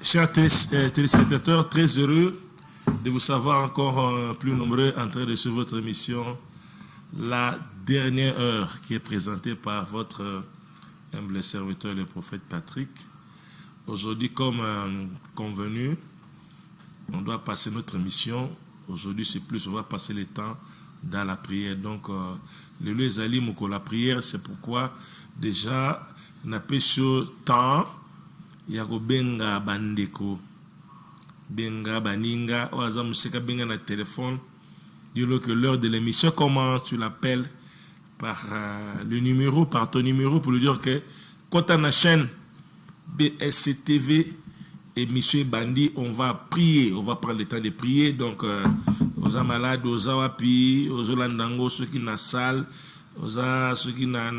Chers téléspectateurs, très heureux de vous savoir encore plus nombreux en train de suivre votre émission La Dernière Heure, qui est présentée par votre humble serviteur, le prophète Patrick. Aujourd'hui, comme convenu, on doit passer notre émission. Aujourd'hui, c'est plus, on va passer le temps dans la prière. Donc, le lieu Zali Moko, la prière, c'est pourquoi déjà, on a pas sur temps. Yako benga bandeko benga baninga oaza museka benga na téléphone dis-le que l'heure de l'émission comment tu l'appelles par le numéro par ton numéro pour lui dire que quand tu as la chaîne BSCTV émission Bandi on va prier on va prendre le temps de prier donc aux malades aux awapi aux olandango ceux qui na salle ceux qui na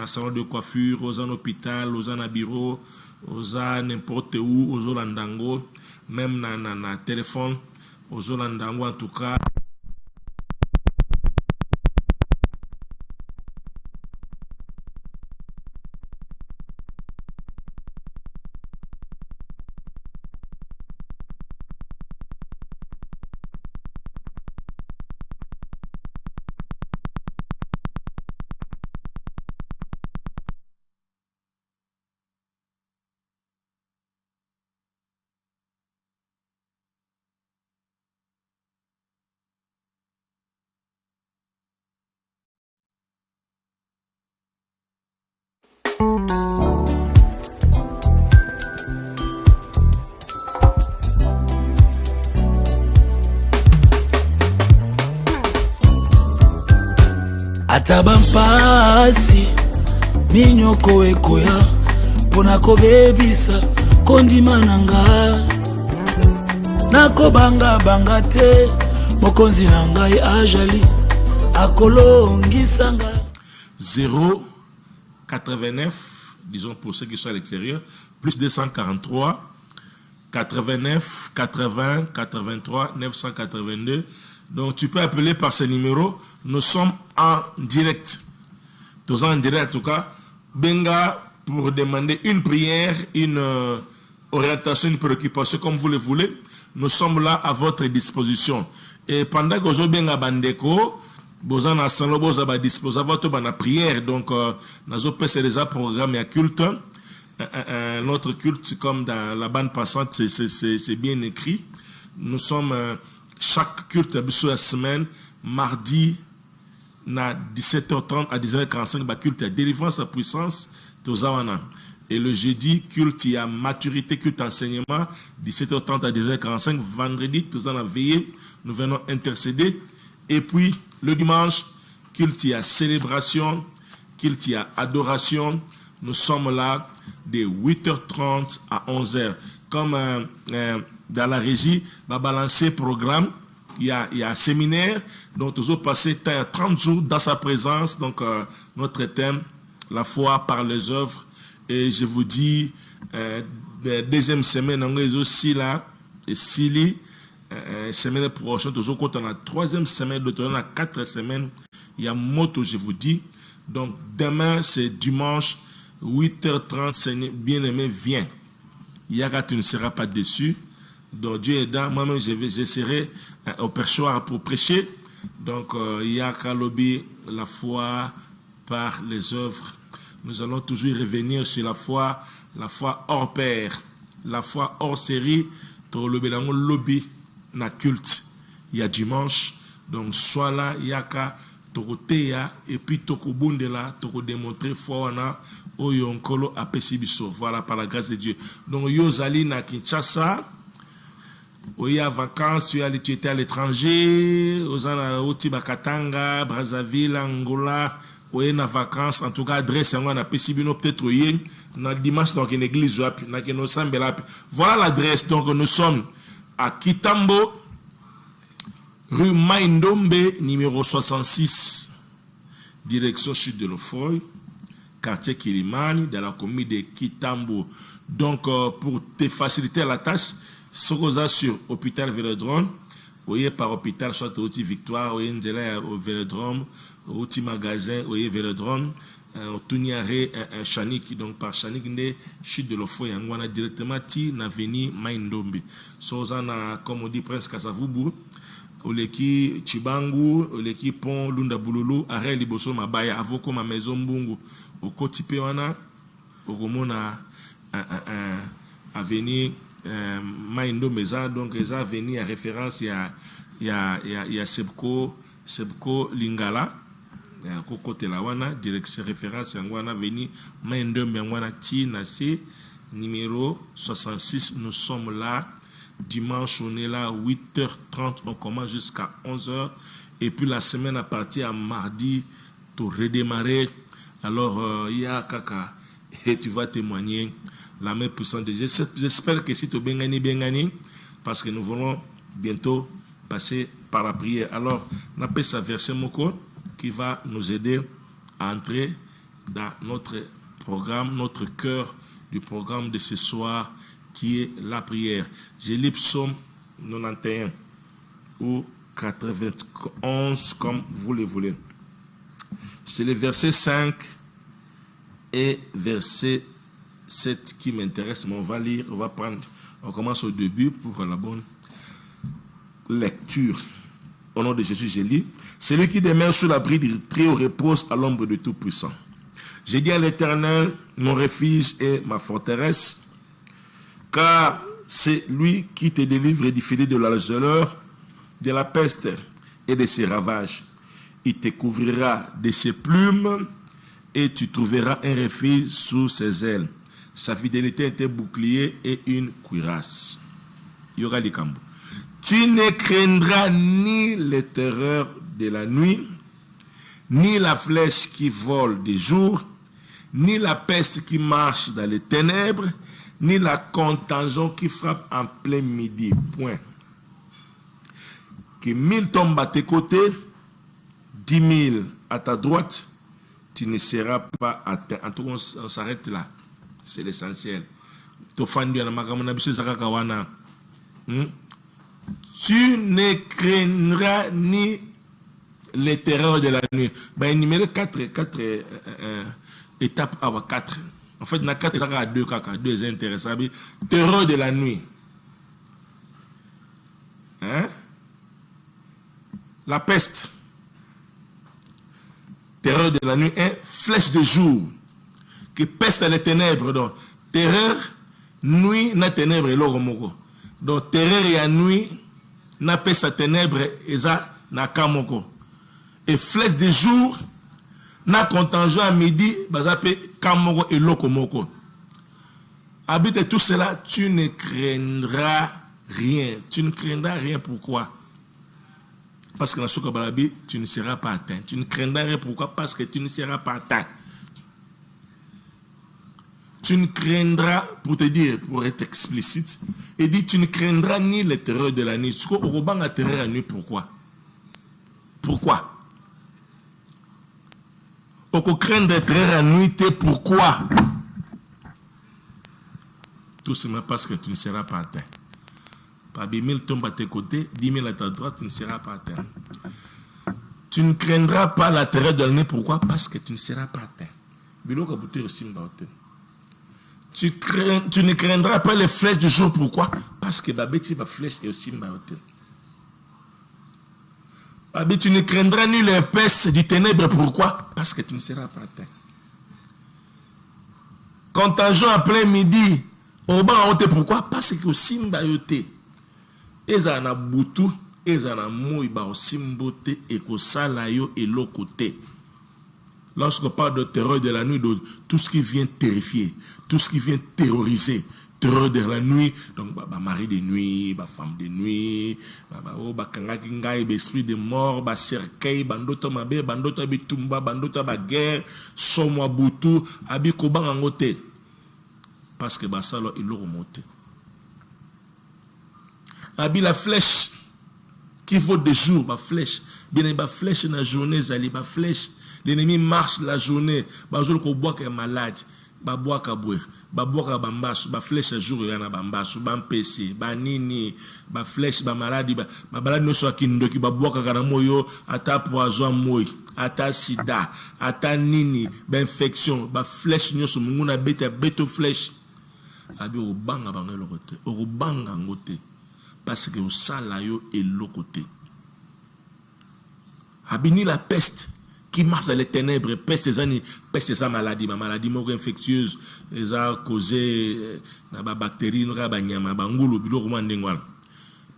salon de coiffure aux en hôpital aux en bureau aux n'importe où, aux Olandango, même na téléphone, aux Olandango en tout cas. Atabampasi minyoko ekoya pona kobebisa kondima nanga nakobanga banga te mokonzi nangai ajali akolongisanga 089 disons pour ceux qui sont à l'extérieur plus 243 89 80 83 982. Donc tu peux appeler par ce numéro. Nous sommes en direct. Tous en direct en tout cas. Benga pour demander une prière, une orientation, une préoccupation comme vous le voulez. Nous sommes là à votre disposition. Et pendant que vous benga bandeko, vous en avez besoin disposer votre prière. Donc nous avons déjà programme et culte. Notre culte comme dans la bande passante, c'est bien écrit. Nous sommes chaque culte de la semaine, mardi, na 17h30 à 19h45, bah, culte à délivrance à puissance, et le jeudi, culte à maturité, culte enseignement, 17h30 à 19h45, vendredi, nous allons veiller, nous venons intercéder, et puis le dimanche, culte à célébration, culte à adoration, nous sommes là de 8h30 à 11h. Comme dans la régie, va balancer programme. Il y a un séminaire, donc nous avons passé 30 jours dans sa présence. Donc notre thème, la foi par les œuvres. Et je vous dis, deuxième semaine, on est aussi là, et Sili, semaine prochaine, nous avons la troisième semaine, nous avons la 4 semaines. Il y a moto, je vous dis. Donc demain, c'est dimanche, 8h30, Seigneur bien-aimé, viens. Yaga, tu ne seras pas déçu. Donc Dieu est dans, moi-même je serai au perchoir pour prêcher. Donc Yaka Lobby, la foi par les œuvres. Nous allons toujours revenir sur la foi hors pair, la foi hors série. Lobby na culte. Il y a dimanche. Donc soit là, Yaka, Tokoteya, et puis Tokobundela, Toko démontrer foi na Oyonkolo a Pesibiso. Voilà, par la grâce de Dieu. Donc Yozali na Kinshasa. Oui, à vacances, tu étais à l'étranger, aux Otibakatanga, Brazzaville, Angola, oui, na vacances, en tout cas, adresse, on a Pessibino, peut-être, oui, dans dimanche, donc, une église, voilà l'adresse, donc, nous sommes à Kitambo, rue Maïndombe, numéro 66, direction sud de l'Ofoy, quartier Kilimani, dans la commune de Kitambo. Donc, pour te faciliter la tâche, Sokoza sur Hôpital Vélodrome, Oye par hôpital, soit au Victoire, oye Ndela au Vélodrome, au petit magasin, oye Vélodrome, au Tuniare, un Chanik, donc par Chanik, ne chute de l'Ofo, et on a directement ti na veni Maindombe. Sozana, comme on dit presque à Savubu, oleki Chibangu, oleki Pont Lunda Bululu, arrêt liboso mabaya, avoko ma maison Mbungu, au Kotipe wana, au Romona, avenir Maindo Meza, donc ils ont venu à référence il y a Sebko Lingala côté la wana direction référence ngwana venu Maindo Mengwana Tina C numéro 66. Nous sommes là dimanche, on est là 8h30, on commence jusqu'à 11h et puis la semaine à partir à mardi pour redémarrer. Alors il y a Kaka et tu vas témoigner la main puissante de Dieu. J'espère que si tu bien gagné, parce que nous voulons bientôt passer par la prière. Alors, on appelle ça verset Moko qui va nous aider à entrer dans notre programme, notre cœur du programme de ce soir qui est la prière. J'ai lu Psaume 91 ou 91 comme vous le voulez. C'est le verset 5 et verset 7 qui m'intéresse, mais on va lire, on commence au début pour la bonne lecture. Au nom de Jésus, je lis. Celui qui demeure sous l'abri du Très-Haut repose à l'ombre du Tout-Puissant. J'ai dit à l'Éternel, mon refuge et ma forteresse, car c'est lui qui te délivre du filet de la zeleur, de la peste et de ses ravages. Il te couvrira de ses plumes et tu trouveras un refuge sous ses ailes. Sa fidélité est un bouclier et une cuirasse. Yoga Likambo. Tu ne craindras ni les terreurs de la nuit, ni la flèche qui vole de jour, ni la peste qui marche dans les ténèbres, ni la contagion qui frappe en plein midi. Point. Que 1000 tombent à tes côtés, 10 000 à ta droite, tu ne seras pas atteint. En tout cas, on s'arrête là. C'est l'essentiel. Tu ne craindras ni les terreurs de la nuit. Ben, numéro 4 étapes à 4. En fait, il y a 4 étapes à 2 intéressants. Terreur de la nuit. Hein? La peste. Terreur de la nuit. Flèche de jour. Qui peste les ténèbres. Donc, terreur, nuit, na ténèbres et l'oromoko. Donc, terreur et la nuit, na peste ténèbres et ça, na kamoko. Et flèche de jour, na contingent à midi, bazape kamoko et lokomoko. Habite de tout cela, tu ne craindras rien. Tu ne craindras rien. Pourquoi? Parce que dans ce cas, tu ne seras pas atteint. Tu ne craindras rien. Pourquoi? Parce que tu ne seras pas atteint. Tu ne craindras, pour te dire, pour être explicite, il dit tu ne craindras ni les terreurs de la nuit. Tu crois au banc à terreur la nuit, pourquoi? Pourquoi? Au craindre les terreurs la nuit, pourquoi? Tout simplement parce que tu ne seras pas atteint. Par 10 000 tombent à tes côtés, 10 000 à ta droite, tu ne seras pas atteint. Tu ne craindras pas la terreur de la nuit, pourquoi? Parce que tu ne seras pas atteint. Tu ne craindras pas les flèches du jour. Pourquoi? Parce que la flèche est aussi mbaote. Tu ne craindras ni les pestes du ténèbre. Pourquoi? Parce que tu ne seras pas atteint. Contagion en plein midi. Au bas en pourquoi? Parce que aussi mbaote. Ezana butu, ezana moi ba aussi mbote et ko salayo et l'autre côté. Lorsqu'on parle de terreur de la nuit, de tout ce qui vient terrifier, tout ce qui vient terroriser, terreur de la nuit, donc mari de nuit, femme de nuit, esprit de mort, cercueil, bandota mabe, bandota bitumba, bandota guerre, somwa butu, abi koba angote. Parce que basalo il l'a remonté. Abi la flèche qui vaut des jours, flèche, bien ba flèche na journée zali ba flèche. L'ennemi marche la journée. Bazol ko bois est malade. Ba bois ka boire. ba boka bambasu ba flèche jour yana bambasu ba mpc ba nini ba flèche ba maladie ba malade no so kindoki ba boka kana moyo ata poison moy ata sida ata nini ba infection ba flèche nyoso munguna beto flèche abi o banga bangelo côté o banga ngote parce que au sala yo et l'autre côté abini la peste qui marche dans les ténèbres, peste ces maladies, ma maladie infectieuse, les a causé na bactéries, na banyama, bangulu, bilo mandengwal.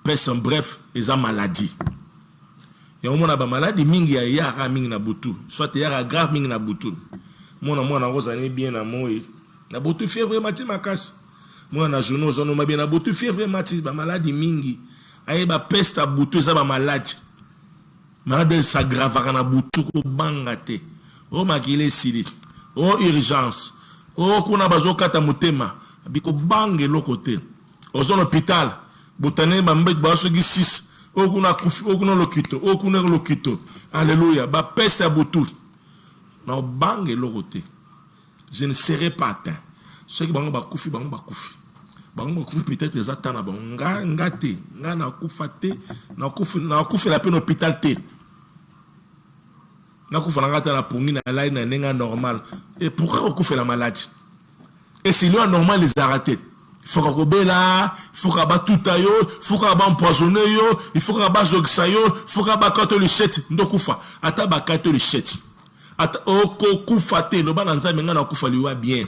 Peste en bref, les a maladie. Et au moment maladie mingi ya yara mingi na butu, soit yara grave mingi na butu. Moi na rosane bien na moi, na butu fièvre mati makas. Moi na journaux on ma bien na butu fièvre mati, ba maladie mingi. Aye ba peste a butu za ba maladie. Malade s'aggrave na butu ko bangate. O makile sili. O urgence. O kuna bazo kata mutema. Biko bange lokote. O zone hôpital. Botane bambet baso gi 6. O kuna kufi, o kuna lokito, o kuna lokito. Alléluia. Ba peste à butu. Na bange lokote. Je ne serai pas atteint. Ceux qui bango ba kufi, bango ba kufi. Bango kufi peut-être les attend na bango. Ngate, nga na kufate, na kufi la peine hôpital te. Na kufa na ngata la pongi na la na nenga normal. Et pourquoi on fait la maladie? Et si lui normal les arrêter. Il faut qu'on bela, il faut qu'on bat tout ayo, il faut qu'on bat empoisonné yo, il faut qu'on bat zogsa yo, il faut qu'on bat kato le chet, ndo kufa. Ata ba kato le chet. Ata oko kufa te, no ba nanza menga na kufa liwa bien.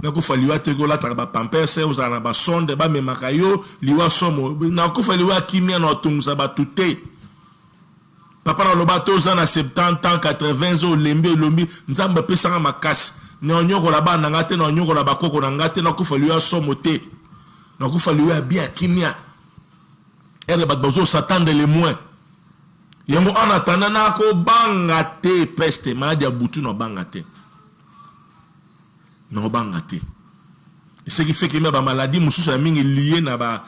Na kufa liwa te go la ta ba pampers, oza na ba sonde ba memaka yo, liwa somo. Na kufa liwa kimia na tungsa ba tuté. Papa na lobato za na 70 ans 80 ans lombi nzamba pesa ma makasi na nyoko la ba na ngate na nyoko la bakoko na ngate na kufa liwa somo te na kufa liwa bien kimia ere bat bozo s'attendre les moins yango en attendant na ko banga te peste maladie ya butu no banga te no banga te. Et ce qui fait que ma maladie mususu ya mingi lié na ba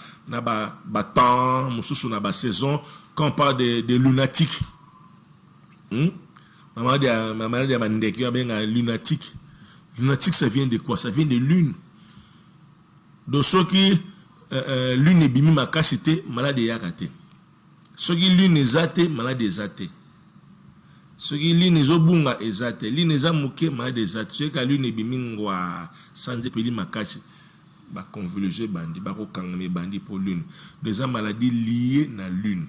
temps mususu na ba saison quand on parle de lunatiques. Ma maladie ma ndeki ya benga lunatique. Lunatique ça vient de quoi? Ça vient de lune. Donc ceux qui lune bimi makasite maladie yakate. Ceux qui lune ezate maladie ezate. Ceux qui lune ezobunga ezate. Lune ezamuke maladie ezate. Ceux qui lune bimi ngwa sanze peli makasi ba convulser bandi ba ko kangame bandi pour lune. Des maladies liées na lune.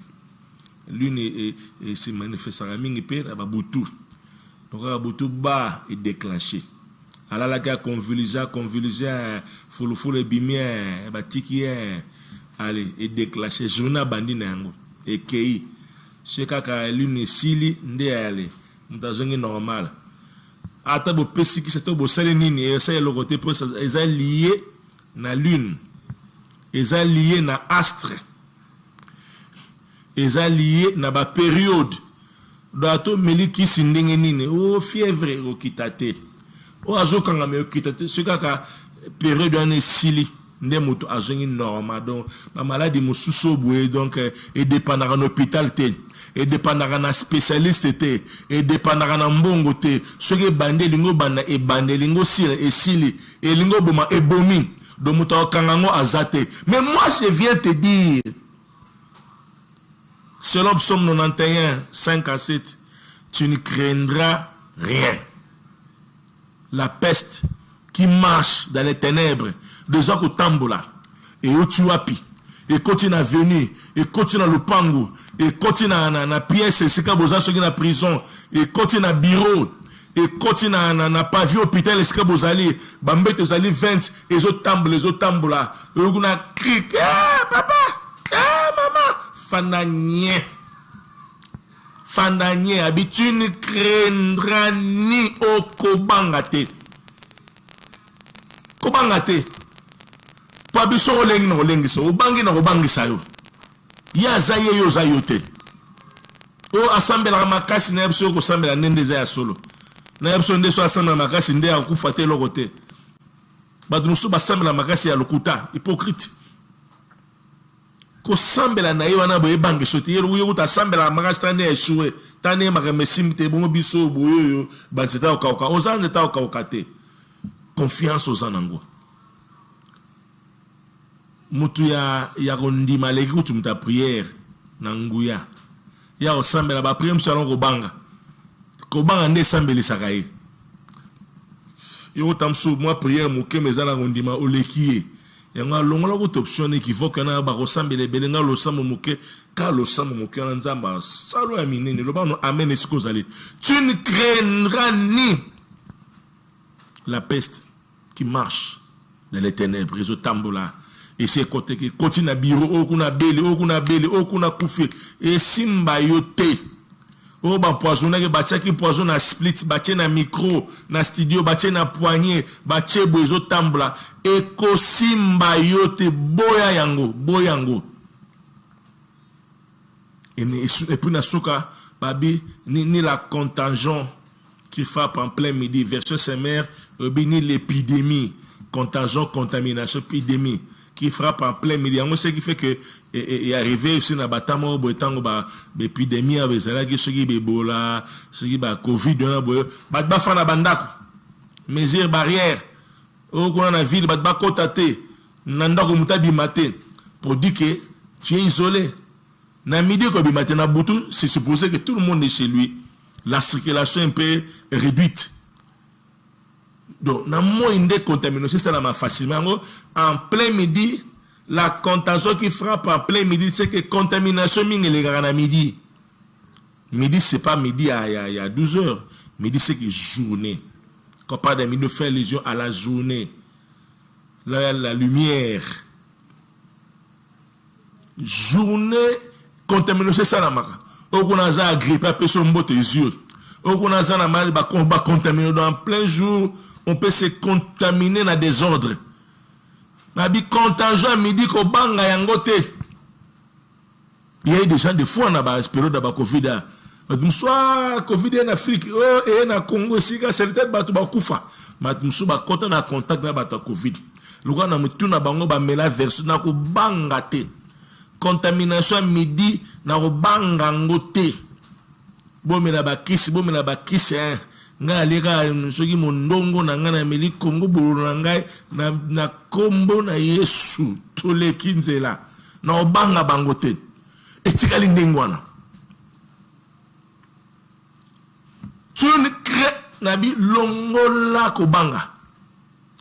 Lune et se manifestera mingi pe na ba butu. Donc ba butu ba est déclenché. Ala la ga convulser fulu bimien ba tiki allez et déclenché journée bandi na yango et kei ce kaka lune sili nde ale mutazongi normal. Ata bo pesi ki seto bo sele nini e sa le côté pour ça est lié na lune. Est lié na astre. Est lié na ba période. Doato meliki sindenge nini o fièvre o kitate. O azokanga me o kitate ce kaka période ane sili nde moto azongi normal donc la maladie mususu boye donc et dépendra en hôpital te. Et dépendra na spécialiste te et dépendra na mbongo te ce que bande lingo banda e bande lingo sile et sili et lingo boma e bomi do muto kangango azate. Mais moi je viens te dire selon Psaume 91 5 à 7 tu ne craindras rien. La peste qui marche dans les ténèbres de Zoko Tambola et Otuapi et continue à venir et continue à Lupango et continue na pièce c'est que boza soki na prison et continue à bureau et continue na pavillon hôpital est-ce que bozali bambete zali 20 et les autres tambola et on a crié papa maman fandanye habitude ne craindra ni okobangate kobangate pa biso olengi na olengiso obangi na obangisa yo ya zaye yo zayote o asambela makasi na biso ko sambela nende za ya solo na biso nde so asambela makasi nde akufa te lokote badu musu basambela makasi ya lokuta hypocrite ko sambela na yewana boye bangi sote yero yo ta sambela makasi tane échoué tane makamesim te bongo biso boyo yo banzeta okauka ozanze ta okauka te confiance aux anango mutu ya kondima leki kutu muta prière na nguya ya osambela ba prière msalon kobanga nde sambelisa ye yo tamsu moi prière muke mezala kondima olekiye yanga longola ko option équivoque na ba kosambela belenga lo sambo muke ka lo sambo muke na nzamba salo ya minene lo ba no amen esikozali tu ne craindras ni la peste qui marche dans les ténèbres réseau tambola et c'est côté qui continue à bureau okuna beli okuna kufi et simba yote o ba poisonner ke bacha ki poison na split bache na micro na studio bache na poignet bache bozo tambola et ko simba yote boyango et puis na suka babi ni la contagion qui frappe en plein midi verset Semer ni l'épidémie contagion contamination épidémie qui frappe en plein midi. On sait qui fait que est arrivé aussi na batamo boetango ba épidémie avec ça qui ceux qui Ebola, ceux qui ba Covid ba fana bandako. Mesures barrières. Au coin na ville ba kotate nanda ko mutabi matin pour dire que tu es isolé. Na midi ko bi matin na butu, c'est supposé que tout le monde est chez lui. La circulation est un peu réduite. Donc, dans le contamination, c'est ça facilement. En plein midi, la contagion qui frappe en plein midi, c'est que contamination est à midi. Midi, c'est pas midi il y a 12 heures. Midi, c'est que journée. Quand on parle de midi, on fait allusion à la journée. Là, la lumière. Journée, contamination, c'est ça la marque. On a agrippé à personne de tes yeux. On a mal contaminé dans plein jour. On peut se contaminer dans des ordres. Mais contagion midi ko banga yangote. Il y a des gens de fois na ba période ba Covid. Soit Covid en Afrique et na Congo sika certains batu ba kufa. Matmusu ba kota na contact na bata Covid. Luka na mutu na bango ba mela version na ko banga te. Contamination midi na ko banga ngote. Bomela ba kisi nga leka soki mondongo na nga na meli Kongo bolo na ngai na kombo na Yesu toleki nzela na obanga bango te etikali ndengwana tu ne crée na bi longola ko banga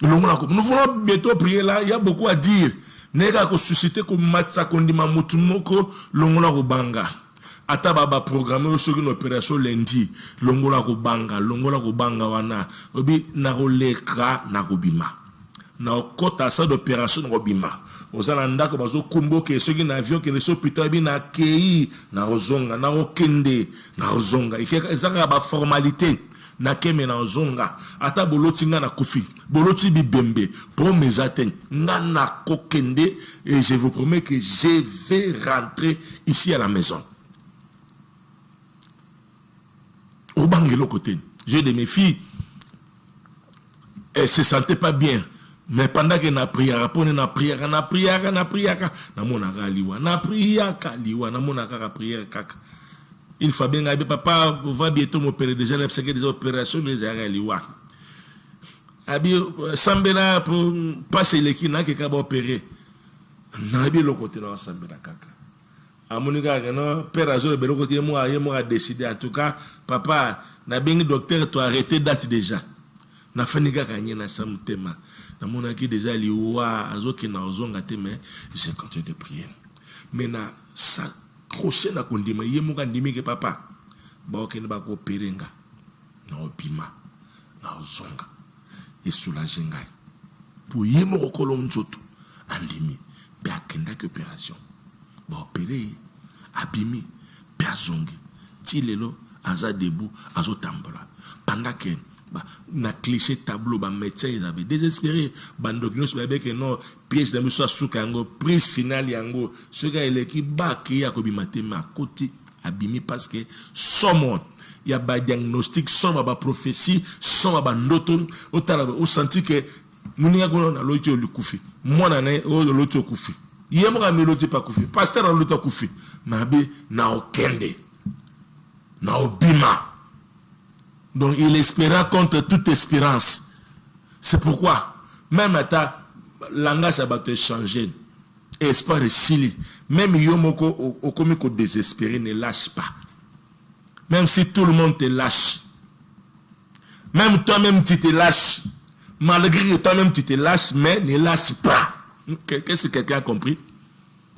longola ko nous voulons bientôt prier là il y a beaucoup à dire nega ko susciter ko matsa kondima mutu moko longola ko banga ata baba programme sur une opération lundi longola ko banga wana obi na ko lekra na ko bima na kota sa d'opération na ko bima ozala ndako bazo kumboke soki na avion ke leso pita bi na kei na ozonga na okende na ozonga ezaka ba formalité na keme na ozonga ata boloti nga na kufi boloti bibembe promesa ten nga na kokende et je vous promets que je vais rentrer ici à la maison. Au bangelo côté, j'ai de mes filles, elles se sentaient pas bien, mais pendant que na prière, na monaka liwa, na monaka prière kaka. Il faut bien que papa va bientôt m'opérer déjà, parce que des opérations les arrêts liwa. Abi sambela pour passer les kina qui kaba opérer. Na bi le côté na sambela kaka. Amonika no père azolo belo côté moi a décidé en tout cas papa na bengi docteur to arrêter date déjà na fanika kanye na samutema na monaki déjà liwa azoki na ozonga te mais je continue de prier mais na sa crochet na kondima yemuka ndimi ke papa ba okene ba ko perenga na obima na ozonga et soulager ngai pour yemo kokolo mzoto andimi be akenda ke opération ba opérer abimi piazongi tilelo aza debout azo tambola pendant que na cliché tableau ba médecin ils avaient désespéré bandognos ba que non pièce de monsieur suka yango prise finale yango ce gars il qui ba ki ya ko bimatema koti abimi parce que someone il y a ba diagnostic somme ba prophétie somme ba ndoto otala o senti que muninga ko na loito lukufi mwana na o loito kufi yemo ka meloti pa kufi pasteur na loito kufi mabe na okende na obima donc il espéra contre toute espérance C'est pourquoi, même à ta langage va te changer. Espoir récile. Même Yomoko au comique désespéré, ne lâche pas. Même si tout le monde te lâche. Même toi-même tu te lâches. Malgré que toi-même tu te lâches, mais ne lâche pas. Qu'est-ce que quelqu'un a compris?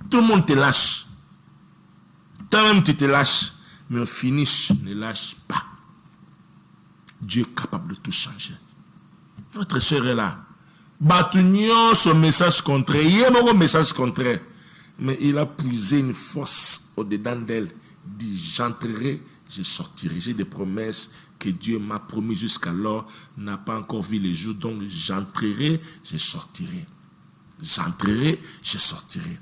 Tout le monde te lâche. Toi-même tu te lâches. Mais au finish, ne lâche pas. Dieu est capable de tout changer. Notre soeur est là. Batunion son message contraire. Il y a un message contraire. Mais il a puisé une force au-dedans d'elle. Il dit, j'entrerai, je sortirai. J'ai des promesses que Dieu m'a promis jusqu'alors. N'a pas encore vu les jours. Donc j'entrerai, je sortirai. J'entrerai, je sortirai.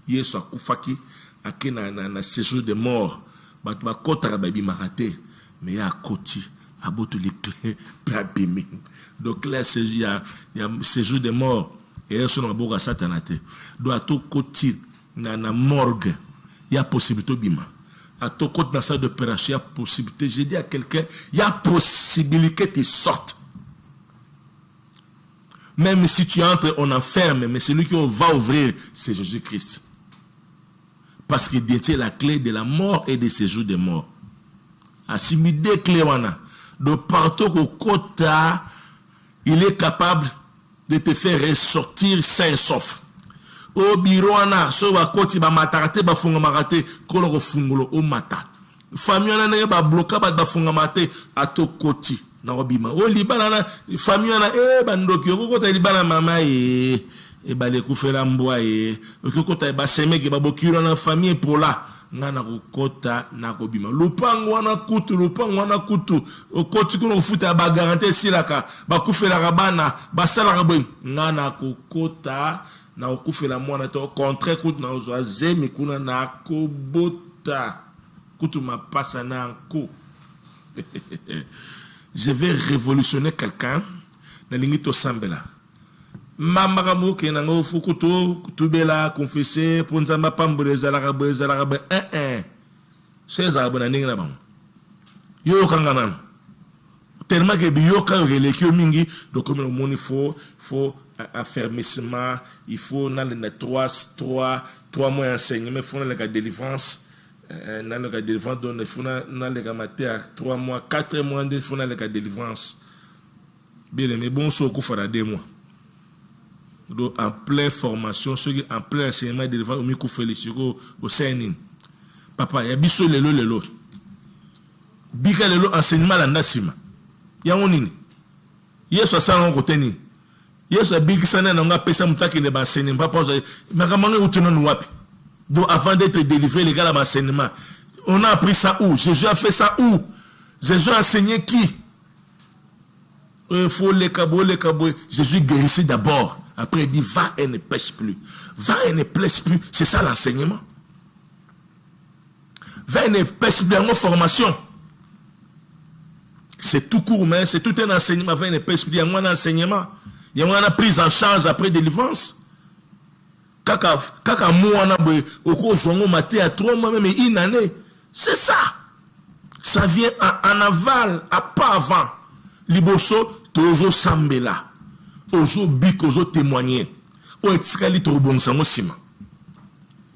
Hier soir, Koufaki, à qui na séjour de mort. Mais il y a un côté. Donc là, il y a séjour de mort. Et là, on a satanate. Donc à tout côté, dans la morgue, il y a possibilité bima. À tout côté dans la salle d'opération, il y a possibilité. J'ai dit à quelqu'un, il y a possibilité que tu sortes. Même si tu entres, on enferme, mais celui qui va ouvrir, c'est Jésus-Christ. Parce qu'il détient la clé de la mort et des séjours de mort. Assimi deux clés, de partout au côté, il est capable de te faire ressortir sain et sauf. Au bureau, so va côté ba matarate ba funga marate koloro fungulo o mata. Famille na ba bloquer ba funga mate à to côté na obima. O libana famille na ba ndoki ko côté libana mama ba le kufela mbwa ko côté ba semeke ba bokiro na famille pola. Ngana kokota na kobima lupango wana kutu okoti kuno futa ba garantie silaka ba kufela rabana ba sala raboy ngana kokota na okufela mwana to contre kutu na ozo zemi kuna na kobota kutu mapasa na nko. Je vais révolutionner quelqu'un na lingito sambela. Mama kamuke na ngo fukuto kutubela confesser pour nzamba pambreza la rabe chez abona ninga bang yo kangana tellement que bio ka releki mingi donc comme le faut affermissement, il faut dans les 3 mois enseignement, il faut dans la délivrance dans la délivrance donc il faut dans les matières 3 mois 4 mois il faut dans la délivrance bien mais bon so ko fara 2 mois. Donc, en pleine formation, en plein enseignement de l'évangile, on fait les choses au Sénin. Papa, il y a biso lelo. Bika lelo enseignement la nasima. Il y a un ini. Il y a 60 côté ni. Il y a big sana na nga pesa mutaki ne ba enseignement. Papa, mais comment on tient nous wapi? Donc, avant d'être délivré, les gars, l'enseignement. On a appris ça où? Jésus a fait ça où? Jésus a enseigné qui? Il faut les cabos. Jésus guérissait d'abord. Après, il dit, va et ne pêche plus. Va et ne pêche plus. C'est ça l'enseignement. Va et ne pêche plus. En formation. C'est tout court, mais c'est tout un enseignement. Va et ne pêche plus. Il y a un enseignement. Il y a une prise en charge après délivrance. Kaka mouana au zongo maté à 3 mois, même une année. C'est ça. Ça vient en aval, à pas avant. Liboso, tozo sambela. Ozo bik, ozo témoigner. O etskali to bon sango sima.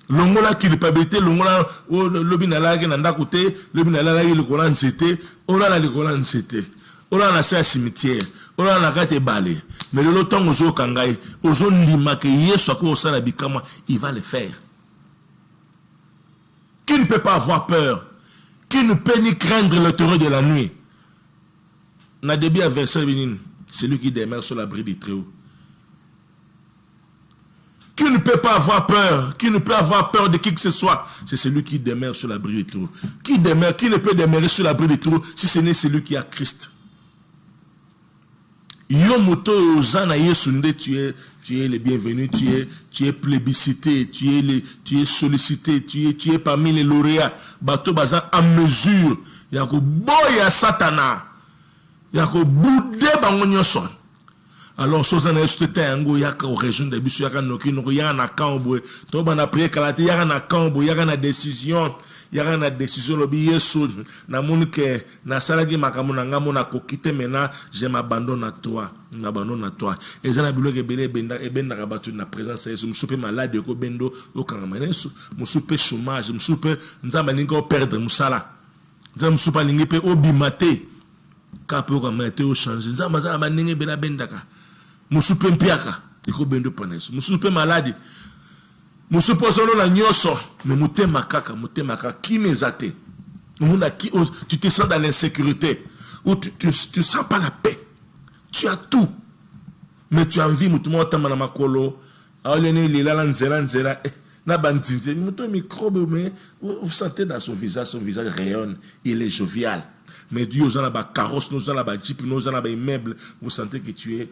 Longola culpabilité, longola lobinala ke nanda kote, lobinala la le kolan c'était, ola la le kolan c'était. Ola na sa cimetière, ola na kate balé. Mais le temps ozo kangai, ozo lima ke yeso ko osala bikama, il va le faire. Qui ne peut pas avoir peur, qui ne peut ni craindre le terreur de la nuit. Na début à verset bénin. Celui qui demeure sur l'abri du Très-Haut. Qui ne peut pas avoir peur, qui ne peut avoir peur de qui que ce soit, c'est celui qui demeure sur l'abri du Très-Haut. Qui ne peut demeurer sur l'abri du Très-Haut si ce n'est celui qui a Christ. Yomoto Ozana Yesunde, tu es le bienvenu, tu es plébiscité, tu es sollicité, tu es parmi les lauréats. Bato Bazan en mesure. Yako boya Satana. Yako boudé bango nyonso. Alors, si vous avez une région de Bissou, il y a un cambo, il y a un prière, il y a un cambo, il y a une décision, il y a une décision, il y a une décision, maintenant, je m'abandonne à toi. Je m'abandonne à toi. Et ça, la présence, je me suis malade, je me suis chômage, je me suis perdre, je me suis pas obimate, quand je me suis changé, je me suis bendaka. Musupe mpiaka iko bendo paneso musupe maladi musupe solo na nyoso mais mutema kaka qui mezate tu te sens dans l'insécurité ou tu sens pas la paix, tu as tout mais tu as envie mutumo otama makolo aolene lila la nzela na bandinze muto microbe mais vous sentez dans son visage rayonne, il est jovial. Mais Dieu nous a la carrosse, nous a la jeep, nous a la immeuble, vous sentez que tu es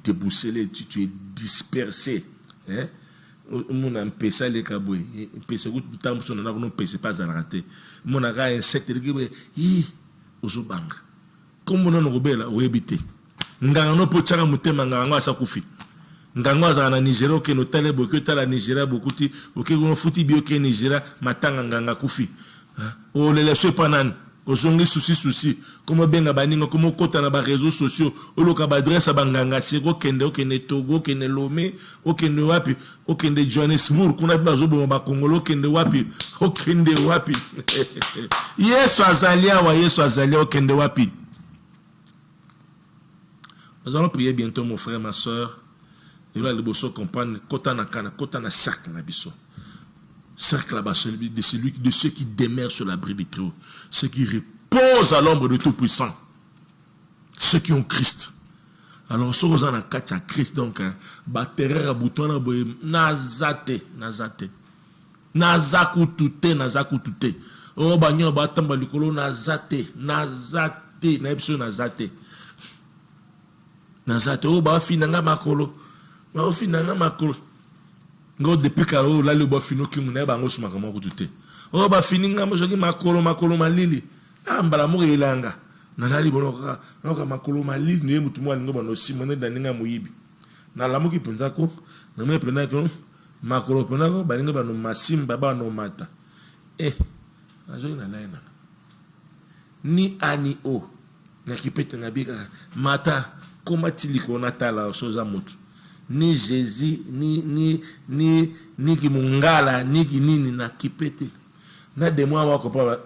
débousselé, tu es dispersé. Hein? Mon empêche les cabouis, empêche tout le temps, on a un empêche pas à rater. Mon aga insecte, il ozobang. Comme on a un rebelle, ou habité. Ngano pochara mutema ngano asakufi. Ngano azana Nigeria, que nous telle beaucoup, telle Nigeria beaucoup, ok, on fouti bio que Nigeria, matanga nganga kufi. O le laisse panan ozongi souci comme benga baninga comme kota na ba réseaux sociaux oloka ba adresse banganga siko kende Togo kende Lomé okende wapi okende Johannesburg kuna bazo bo ba Congolo kende wapi Yesu azalia okende wapi. Nous allons prier bientôt mon frère ma soeur et là le bosso comprendre kota na cercle na biso. Cercle là-bas, de ceux qui demeurent sur l'abri du Très-Haut, ceux qui reposent à l'ombre du Tout-Puissant, ceux qui ont Christ. Alors, si vous avez un Christ, donc, batterie à bouton, nazate. Nazakutute. Oh, banyo, batamba, likolo, nazate. Oh, ba finanga makolo. Ngo depuis que là le bois fino qui muna bango suma kama kutute o ba fininga mo jogi makolo malili ambala mo ilanga na nali bonoka noka makolo malili ne mutu mwa ngo bano simone daninga muyibi na lamu ki penza ko na me prena ko makolo prena ko baninga bano masimba bano mata ajo na laina ni ani o na kipete na bika mata koma tiliko na tala soza mutu ni Jésus ni kimungala ni kinini na kipete na demwa wako pa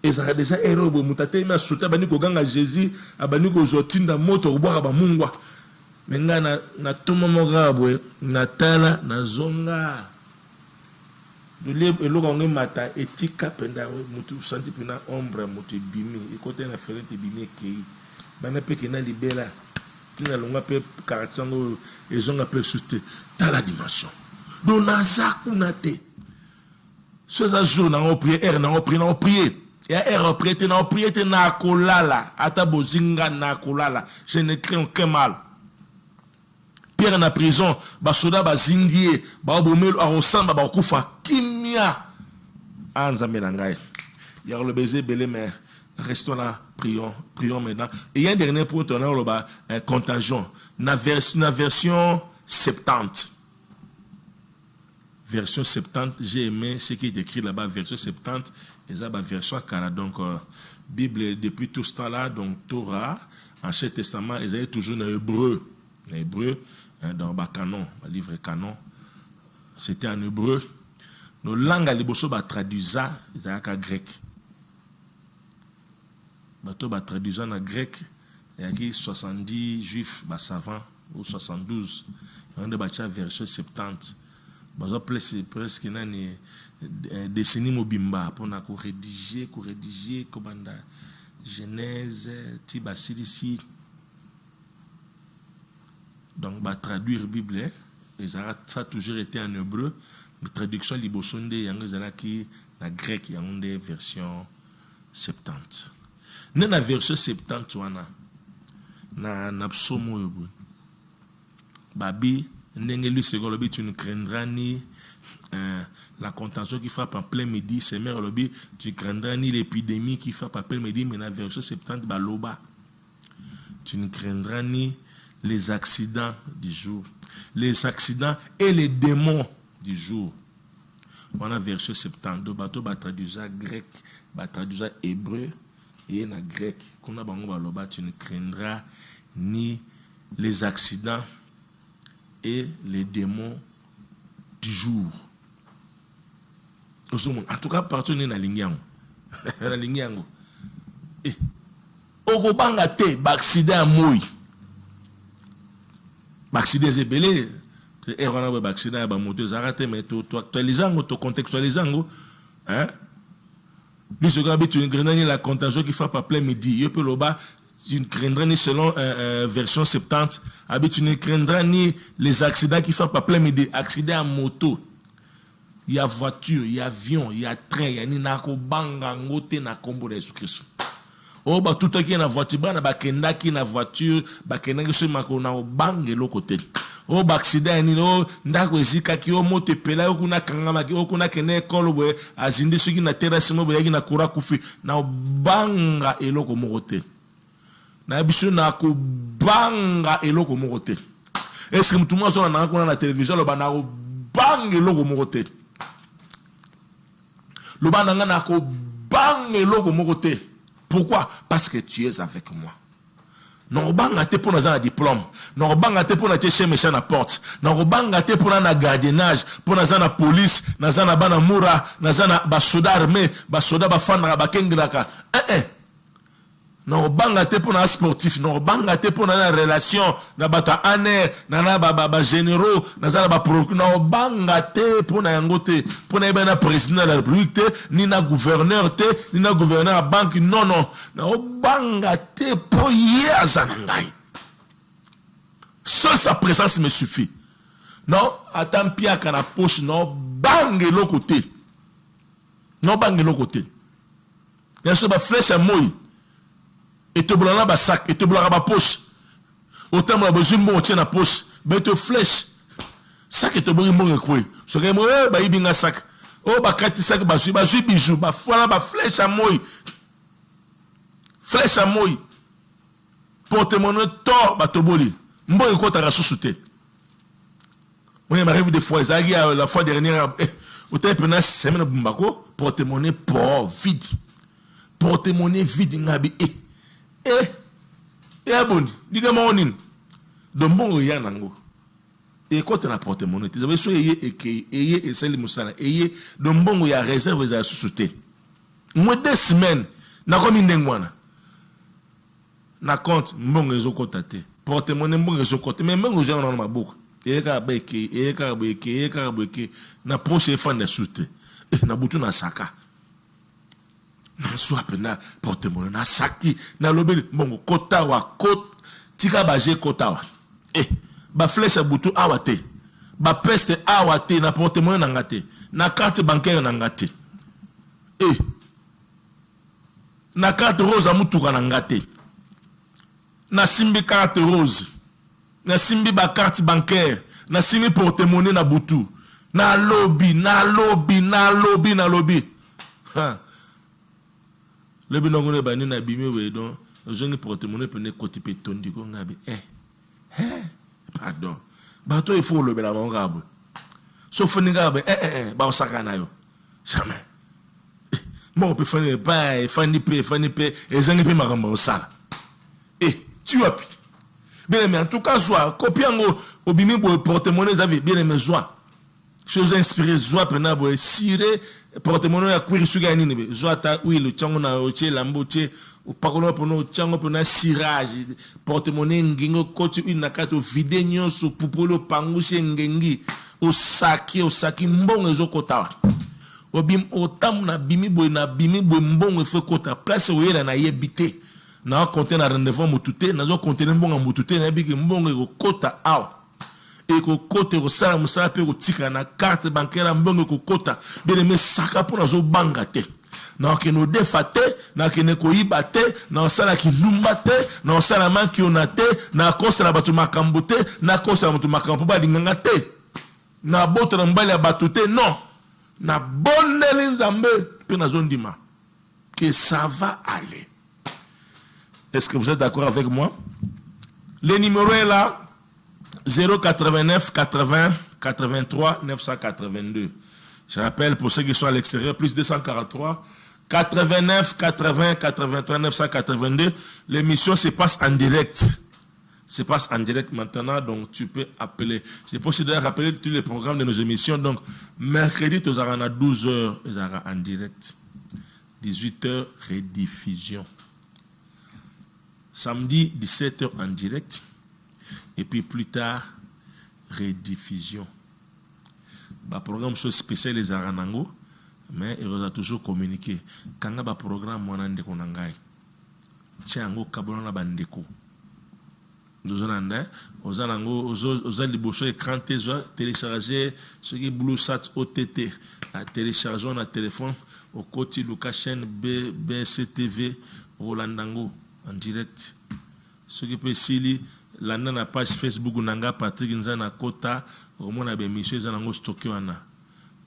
ezaka déjà erobo mutate ma suta bani ko ganga Jésus abani ko zotinda moto kubaka ba mungwa menga na tomo mogabwe na tala na zonga dole eloko ngi mata etika penda mutu santi pina ombre mutu bimi ikote na ferente bimi kei bana peke na libela qui n'a longa pe karatsango ezonga pe souté dans la dimension donc nazakunate ce jour na on prier et on prier na kolala ata bozinga na kolala je ne crains aucun mal. Pierre na prison basoda bazingie ba bomelo a osamba ba kufa kimia anzambe na ngai ya le baiser belé mais restons là, prions maintenant. Et il y a un dernier point, on a contagion. La version 70. Version 70, j'ai aimé ce qui est écrit là-bas, version 70, et ça, version 40. Donc, Bible, depuis tout ce temps-là, donc Torah, Ancien Testament, ils avaient toujours en hébreu. En hébreu, dans le canon, le livre canon, c'était en hébreu. Nos langues à l'hébreu, traduisent ça, ils avaient en grec. Bato ba traduisant en grec, il y a 70 juifs savants ou 72. On a bâti version 70. Bazo presque nani décennie mobimba pour na ko rédiger commanda Genèse tibasili. Donc ba traduire Bible et ça a toujours été en hébreu, mais traduction libosonde yango zalaki na grec yango des version 70. Dans la version 70 na psaume yobo babi ndenge second tu ne craindras ni la contention qui frappe en plein midi, c'est mère lobby, tu craindras ni l'épidémie qui frappe en plein midi, mais la version 70 baloba Tu ne craindras ni les accidents du jour. Les accidents et les démons du jour. On a verset 72. Bateau va traduire grec, va traduire hébreu et en grec. Tu ne craindras ni les accidents et les démons du jour. En tout cas, partout dans la ligne. La ligne. Okobanga te accident à moi. Accident zébélé. Et on a un accident à moto. Arrêtez, mais tu actualises, tu contextualises. Hein? Lui, ce gars, tu ne craindras ni la contagion qui frappe à plein midi. Il peut le bas. Tu ne craindras ni selon version 70. Tu ne craindras ni les accidents qui frappent à plein midi. Accident à moto. Il y a voiture, il y a avion, il y a train, il y a ni nako banga ngote na kombo de Jésus-Christ. Oh ba tout qui na voiture, ba na ba kenda ki na voiture, ba kenda ki so mako na bange lo côté. Oh ba accident ni no ndako ezika ki o moto pela yo kuna kangama ki o kuna kene ekolo bwe azindi suki na terrasse mo bwe na kura kufi na banga eloko mo côté. Na biso na ko banga eloko mo côté. Est-ce que tout le monde so na kuna na télévision lo ba na banga eloko mo côté. Le bananga na ko bang eloko moko te. Pourquoi? Parce que tu es avec moi. Non banga te pour na diplôme. Non banga te pour na chez méchant na porte. Non banga te pour na gardiennage, pour na police, na bana mura, na ba soda armé, ba soda ba fandra ba kengraka. Non banga te pour na sportif, non banga te pour na relation, na bata aner, na ba généraux, na ba procureur, non banga te pour na yangote, pour na ben président de la République, ni na gouverneur te, ni na gouverneur à banque, non non, non banga te pour yazanangai. Seule sa présence me suffit. Non, attends pia kana poche, non banga l'autre côté. Non banga l'autre côté. Bien sûr ba flèche à moi. Et te blâme ba sac, et te blâme ba poche. Autant moi besoin bon tient na poche, ben te flèche. Sac et te blâme mon quoi. Ce que moi ba ibinga sac. Oh ba kati sac ba bijou, ba voilà ba flèche à moi. Flèche à moi. Porte-monnaie tort ba to boli. Mbongo ko ta rasusute. On est arrivé des fois, ça la fois dernière autant pena semaine bumbako, porte-monnaie pour vide. Porte-monnaie vide ngabi aboni diga monin do mbongo ya nango e kote na porte-monnaie tu savez so eye eseli musala eye do mbongo ya réserve za susute moi 2 semaines na komi ndengwana na compte mbongo ezokota te porte-monnaie mbongo ezokota mais mbongo zo na maboko e ka beke na poche fanda sute na butu na saka na soit na porte-monnaie na saki na lobeli bongo kota wa kot tika baje kota wa ba flèche butu awate ba peste awate na porte-monnaie na ngate na carte bancaire na ngate na carte rose amutuka na ngate na simbi carte rose na simbi ba carte bancaire na simbi porte-monnaie na butu na lobby ha le binongone bani na bimi we don ozongi porte-monnaie pene koti petondi ko ngabe pardon bato il faut le bela ngabwe so foni ngabe ba osaka na yo jamais mo pe fani pa fani pe ezangi pe makamba osala tu as bien mais en tout cas soit copiango obimi bo porte-monnaie zavi bien mais soit chose inspirée soit pena bo sire porte-monnaie ya kwiri suga nini be zwata huile chango na oche lamboche upakolo pono chango pona cirage porte-monnaie ngingo koti une na kato vide nyonso pupolo pangushe ngengi osaki mbongo ezokota obim otam na bimi boy mbongo efo kota place oyela na yebite na compter na rendez-vous mutute na zo compter mbongo mutute na biki mbongo ekokota awa eko kote ko sala musala pe ko tika na carte bancaire mbongo ko kota bele me saka pona zo banga te na ke no defate na ke ne ko ibate na sala ki numba te na sala man ki onate na kosa na batu makambo te na kosa mutu makambo ba dinganga te na boto na mbali ya batu te non na bonne nzambe pe na zondima que ça va aller. Est-ce que vous êtes d'accord avec moi? Le numéro est là, 089 80 83 982. Je rappelle pour ceux qui sont à l'extérieur, plus 243 89 80 83 982. L'émission se passe en direct. Se passe en direct maintenant, donc tu peux appeler. J'ai possible de rappeler tous les programmes de nos émissions. Donc, mercredi, tu auras à 12h, tu auras en direct. 18h, rediffusion. Samedi, 17h en direct. Et puis plus tard, rediffusion. Le programme spécial les Aranango, mais il a toujours communiqué. Quand il y a un programme, on a un déconangai. Tiens, on a un bandeko. Nous avons écran téléchargé ce qui est BlueSat OTT téléchargé on a téléphone au côté de la chaîne BCTV Rolandango en direct. Ce qui peut s'il la page Facebook nanga Patrick Nzana Kota au moins na bémission zanango stocké wana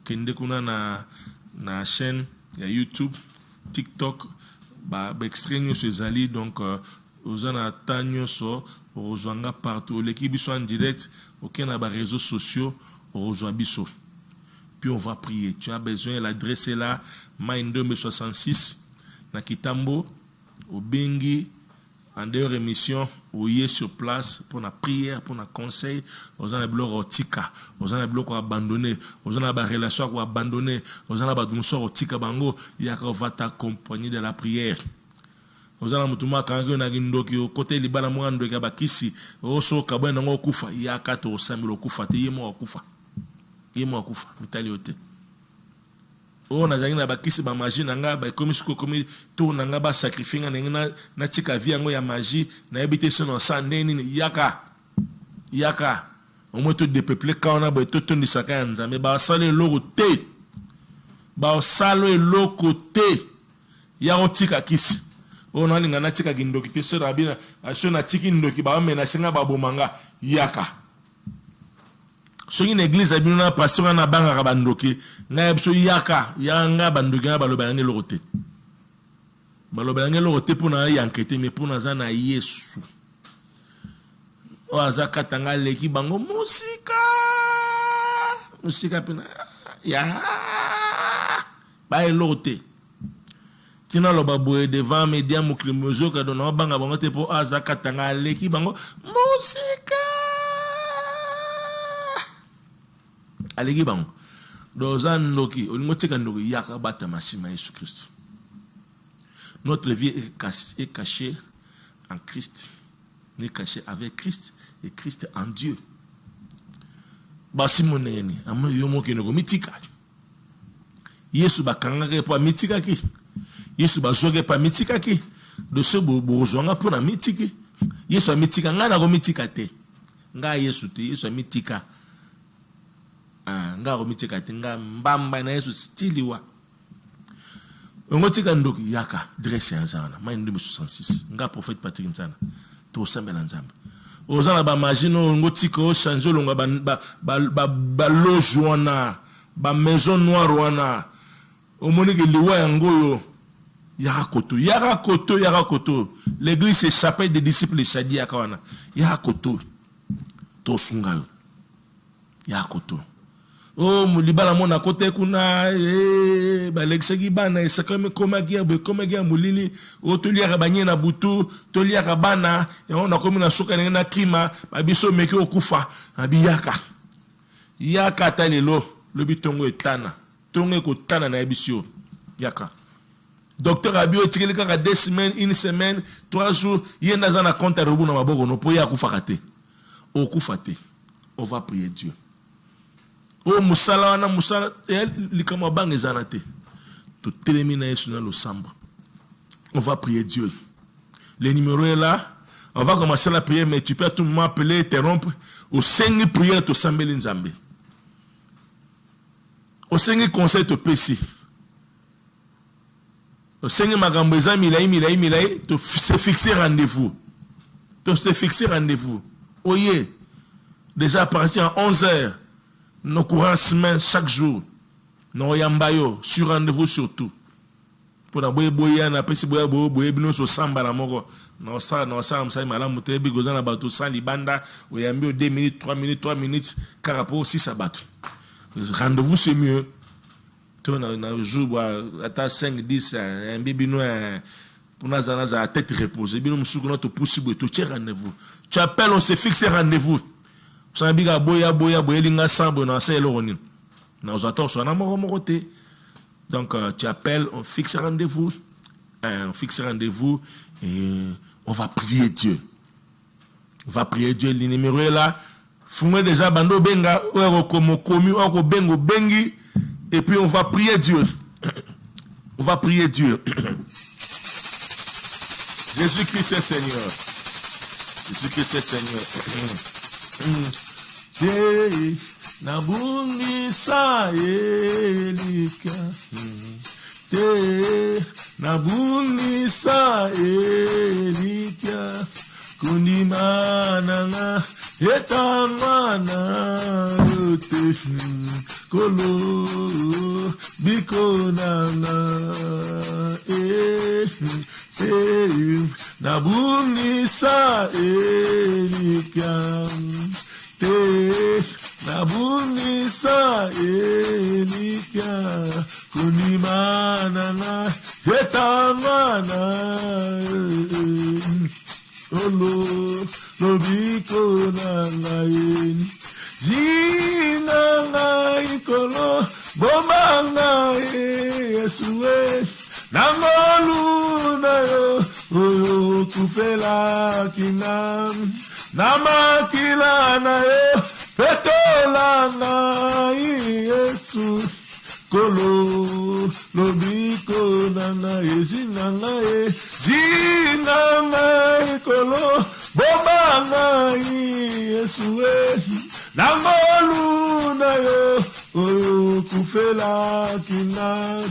kende kuna na chaîne ya YouTube TikTok ba extrait sur zali donc ozana tanyo so rejoindre partout. L'équipe est en direct, aucun n'a des réseaux sociaux, on rejoint biso. Puis on va prier. Tu as besoin, l'adresse est là, Mind 66, na Kitambo, au Bengi, en dehors émission, où il est sur place pour la prière, pour la conseil, aux gens les blocs au tika, aux gens les blocs abandonnés, aux gens les relations abandonnées, aux gens les blocs au tika bango, il y a qu'on va t'accompagner de la prière. Ozala mutuma kange na gindoki côté libala mwando ya bakisi oso kabana ngo kufa ya kato osamilo kufa te yemo akufa mitali yote o na zangi na bakisi ba magie nanga ba komi suko komi to nanga ba sacrifice na tika vie ngo ya magie na ebite sono sandeni yaka au moins tout dépeuplé quand on a tout ton disaka nzambe ba sale loko te ba sale loko te ya otika kisi on a ngana tika gindoki te sera bina aso na tiki ndoki ba mena singa ba bomanga yaka so une église abino na pasteur na banga ka bandoki na ebso yaka yanga bandoki na balobange lokote pour na yankete mais pour na za na Yesu o azaka tanga leki bango musika pina ya ba elote tina lo baboye devant média muklimozo ka dona banga bango te po azaka tanga leki bango musika aleki bango dozan noki olingotika ndoki yaka bata masima Yesu Christ. Notre vie est cachée en Christ, est cachée avec Christ et Christ en Dieu. Basi moneni amo yomo kenoko mitika Yesu bakanga ke pa mitika ki Yesu bazoge pa mitika ki de ce bozonga pour na mitiki Yesu mitika ngana ko mitika te nga Yesu te Yesu mitika nga ko mitika te nga mbamba na Yesu stiliwa ngotika ndoki yaka dresse yanzana Mind 66 nga prophète Patrick Nzana to sambela nzambe ozana ba magino ngotika o changer longa ba loge wana ba maison noire wana omonike liwa yangoyo yaka koto l'église est chapelle des disciples Shadi yakawana yaka koto to sungayo yaka koto oh mulibala mona kote kuna ba lexegi bana esakame komagia mulili o toliaka banye na butu toliaka bana ya na komi na soka na kima ba biso meki okufa abiyaka yaka talelo lobi tongo etana tongo ko tana na bisio yaka docteur abio etikeli kaka 2 semaines 1 semaine 3 jours yenda za na compte rebu na maboko no po ya kufa kate okufa te on va prier Dieu. Oh musala wana musala likama bange zanate to télémina Yesu na losambo. On va prier Dieu. Le numéro est là. On va commencer la prière mais tu peux tout m'appeler interrompre au 5 prière to sambeli nzambe. Au 5 conseil to pesi. Au 5 magambo eza milai to se fixer rendez-vous. To se fixer rendez-vous. Oye déjà à partir à 11h nos courants semaines chaque jour. Nos yambayo sur rendez-vous surtout. pour na boya na pesi boya bino so samba na moko na sa msa mala mutebi goza na bato sans libanda oyambi 2 minutes 3 minutes car rapport aussi ça bato rendez-vous c'est mieux tu na jour ata 5 10 un bibino pour na za tête reposée bino musuku na to possible to tire rendez-vous tu appelles on se fixe rendez-vous ça biga boya linga sambo na sa eloroni na ozato so na moko te. Donc, tu appelles, on fixe rendez-vous. On fixe rendez-vous et on va prier Dieu. On va prier Dieu. Le numéro est là. Fumez déjà bando benga, bengi, et puis on va prier Dieu. On va prier Dieu. Jésus-Christ est Seigneur. Jésus-Christ est Seigneur. Nabungisa elika nabungisa elika kunimana nga etamana yote kolo bikonanga nabungisa elika nabungisa elika kunimana na etamana olo lobiko na ngai zina ngai kolo bomba ngai Yesue nangolu na yo oyo kufela kinam namakila na yo petola ngai Yesu kolo lobiko na ngai zina ngai kolo bomba ngai Yesue nangolu na yo oyo kufela kinam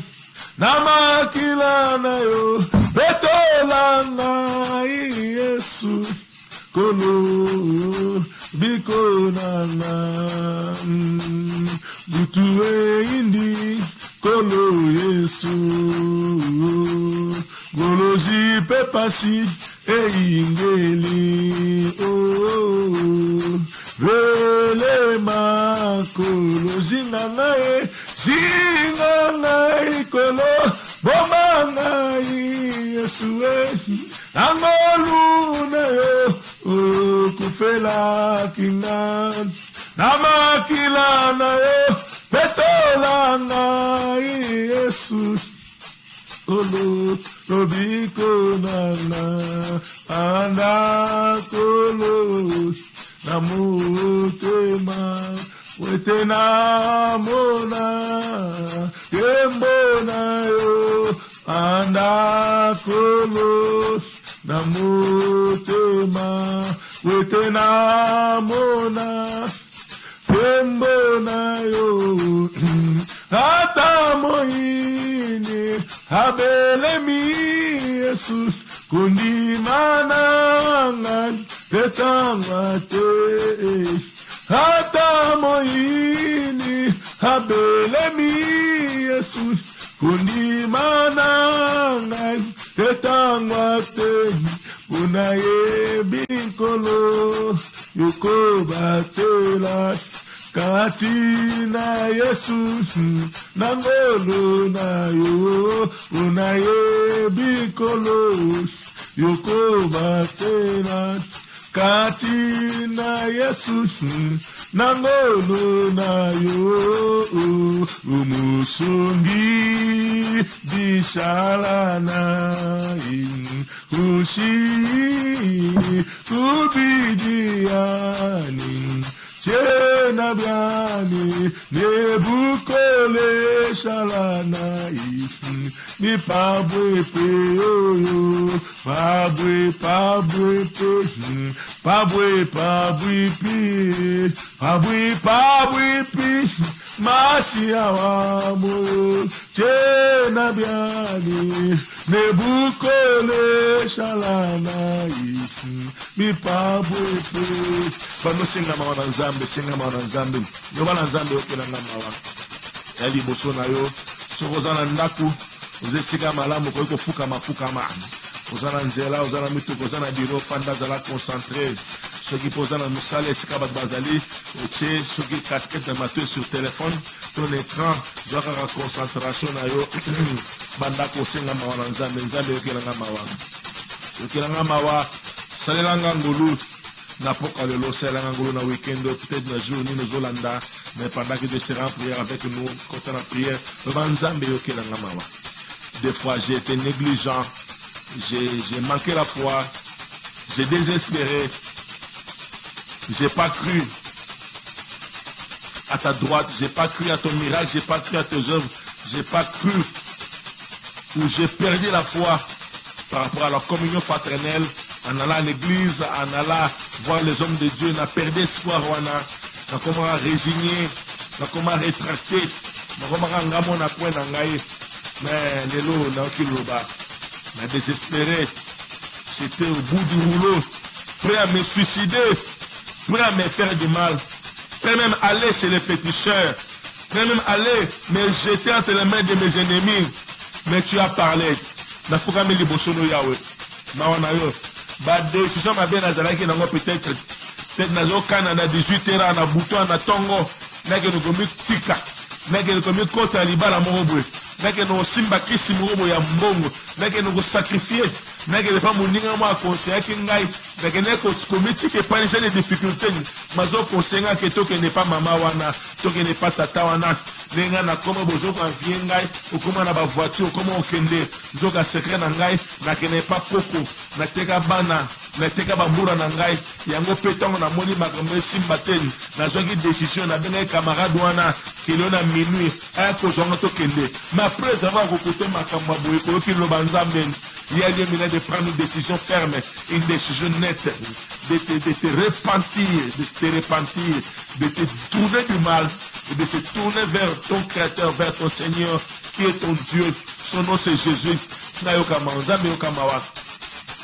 namakila na yo petola ngai Yesu kolo biko nana butuwe indi kolo Yesu goloji pepasi ingeli vele makolo zinangae kolo bomba ngai Yesue angolu na yo kufela kingan namakila na yo petola ngai Yesu kolo lobiko nana anda kolo namutema wetena mona yembona yo anda kolo namutema wetena mona yembona yo ata moini abelemi Yesu kundimana ngan petangate ata moini abelemi Yesu kundimana ngan petangate unaye binkolo yukobatela katina Yesu nangolo na yo unaye bikolo yukobatela katina Yesu nangolo na yo umusungi bishalana ushi kubidiani chena biani nebukole shalana ni pabwe pe oyo pabwe pi masia wa mo chena biani nebukole shalana ni pabwe pe pano singa mawana nzambe yoba na nzambe okela ngamawa yali boso na yo sokozana ndaku oza esika malamu okoki kofukama oza na nzela oza na mituka oza na biro fanda azala concentré soki mpo oza na mosala esika bato bazali otie soki casquette na matoi sur téléphone ton écran zwa kaka concentration na yo banda kosenga mawa na nzambe nzambe yokelanga mawa salelanga ngolu na poka lelo salelanga ngolu na week-end peut-être na jour nini ozolanda mais pendant que tu seras en prière avec nous quand on a prière nzambe yokelanga mawa. Des fois j'ai été négligent, j'ai manqué la foi, j'ai désespéré, j'ai pas cru à ta droite, j'ai pas cru à ton miracle, j'ai pas cru à tes œuvres, j'ai pas cru, ou j'ai perdu la foi par rapport à la communion fraternelle, en allant à l'église, en allant voir les hommes de Dieu, n'a perdu espoir, n'a comment résigner, n'a comment rétracter, n'a comment ngamo na kwe na ngai, mais lelo na okiloba, n'a désespéré, j'étais au bout du rouleau, prêt à me suicider, prêt à me faire du mal, prêt même aller chez les féticheurs, prêt même aller me jeter entre les mains de mes ennemis, mais tu as parlé. Na fuka me libosono yawe mawana yo ba décision mabe na zalaki nango peut-être nazo kana na 18h na buto na tongo nake no komi tika nake no komi kota libala morobwe nake no simba kisi morobo ya mbongo nake no sacrifier nake le pas moninga mo conseiller ki ngai nake ne ko komi tike panisha les difficultés mazo conseiller que to que ne pas mama wana to que ne pas tata wana nenga na komo bozo kwa viengai okoma na ba voiture okoma okende nzoka secret na ngai na kene pas poko na teka bana na teka bambura na ngai yango petango na moni makambe simba teni na zoki décision na benga camarade wana kilo na minuit aya ko zonga to kende mais après avoir écouté makambo boye ko ki lo banzambe il y a lieu de prendre une décision ferme, une décision nette, de te repentir, de te tourner du mal, et de se tourner vers ton Créateur, vers ton Seigneur, qui est ton Dieu. Son nom c'est Jésus. Na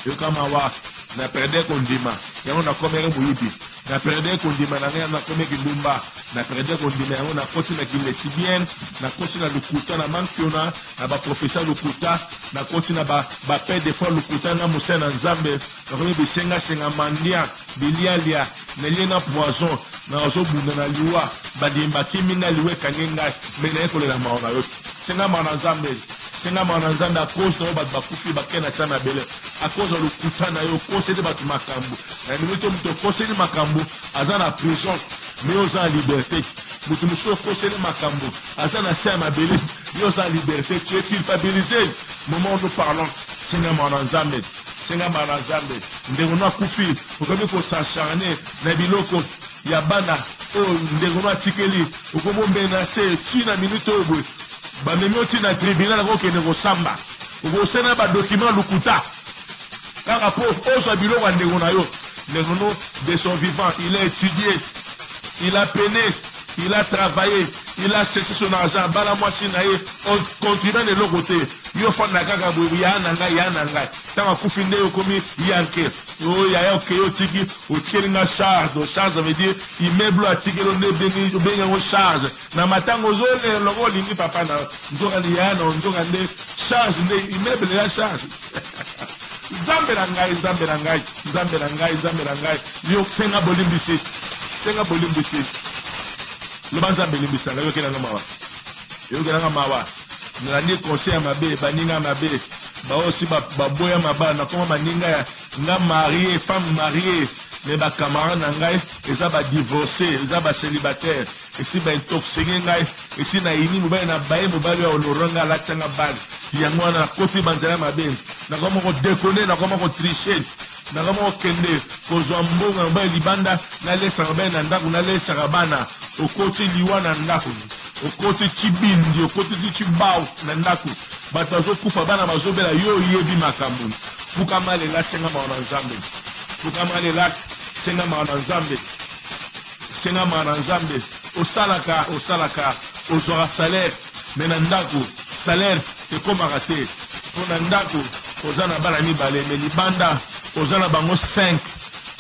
yokamawa, na perde kondima, yango na komere muyibi, na perde kondima na ngena na komere kilumba, na perde kondima yango na koti na kilesibienne, na koti na lukuta na mankiona, na ba professeur lukuta, na koti na ba paix de fois lukuta na musa na nzambe, na komi bisenga senga mandia, bilialia, nelena poison, na ozo bunda na liwa, badimba kimina liwe kanyenga, mena ekolela maona yo. Senga maona nzambe, senga maona nzambe a cause na ba bakufi bakena sana bele. À cause de l'okuta na yo conseiller batu makambo na nimito mto conseiller makambo azana prison mais aux en liberté mutu muso conseiller makambo azana se mabele yo en liberté tu es culpabilisé moment nous parlons senga mana nzambe ndeko na kufi okomi ko s'acharner na biloko ya bana o ndeko na tikeli okomo menacer tu na minute obo ba memoti na tribunal ko kende ko samba obo sena ba document lukuta. Car rapport aux biloko ndeko na yo ndeko de son vivant il a étudié, il a peiné, il a travaillé, il a cherché son argent bala mwasi na ye on continue de l'autre côté yo fona kaka boye ya nanga tanga kufinde yo komi yanke yo ya okay yo tiki o tikelinga charge veut dire immeuble a tikelo ndebeni benga ngo charge na matango zole longo lingi papa na nzoka ni ya na nzoka nde charge nde immeuble ya charge. Zambe na ngai yo senga bolimbisi le banzambe limbisa yo kelanga mawa ngani conseil mabe baninga mabe ba aussi ba boya maba na koma maninga ya nga marié femme mariée mais ba camarade na ngai eza ba divorcé eza ba célibataire esi ba intoxiqué ngai esi na ini mobali na baye mobali ya oloronga la tsanga bag yango na koti banzela mabe na koma ko déconner na koma ko tricher na koma ko kende ko zambonga ba libanda na lesa ba na ndaku na lesa bana okoti liwa na ndaku okoti chibindi okoti chibao na ndaku batazo kufa bana bazobela yo yebi makambo fukama lela senga maona nzambe fukama lela senga maona nzambe osalaka ozora salaire mais na ndaku salaire ekomaka te mpo na ndaku oza na bana mibale me libanda oza na bango 5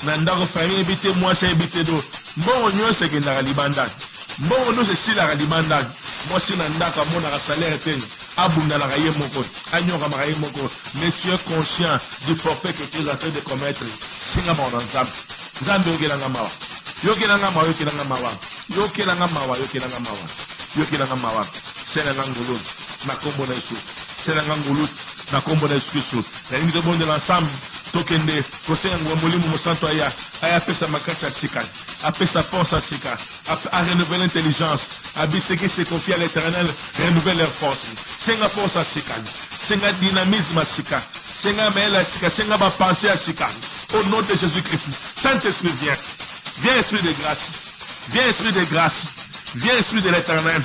na ndako famille ebite mwasi ebite do mbongo nyonso ekendaka libanda mbongo nyonso esilaka libanda mwasi na ndako amonaka salaire te abundalaka ye moko, anyokamaka ye moko, mais tu es conscient du forfait que tu es en train de commettre. Singa mon ensemble. Nzambe yokelanga mawa. Yokelanga mawa, yokelanga mawa. Yokelanga mawa, yokelanga mawa. Yokelanga mawa. Selanga ngulu. Na kombo na Yesu. Selanga ngulu. Na kombo na Yesu. Na ngi bon de l'ensemble. Tokende kosenga ngomolimu mosanto aya pesa makasi asika. Apesa force asika. A renouveler l'intelligence. Abiseke se confie à l'Éternel, renouvelle leur force. Senga force asika. Senga dynamisme asika. Senga maël asika. Senga ba pensée asika. Au nom de Jésus-Christ. Saint-Esprit, viens. Viens, Esprit de grâce. Viens, Esprit de grâce. Viens, Esprit de l'Éternel.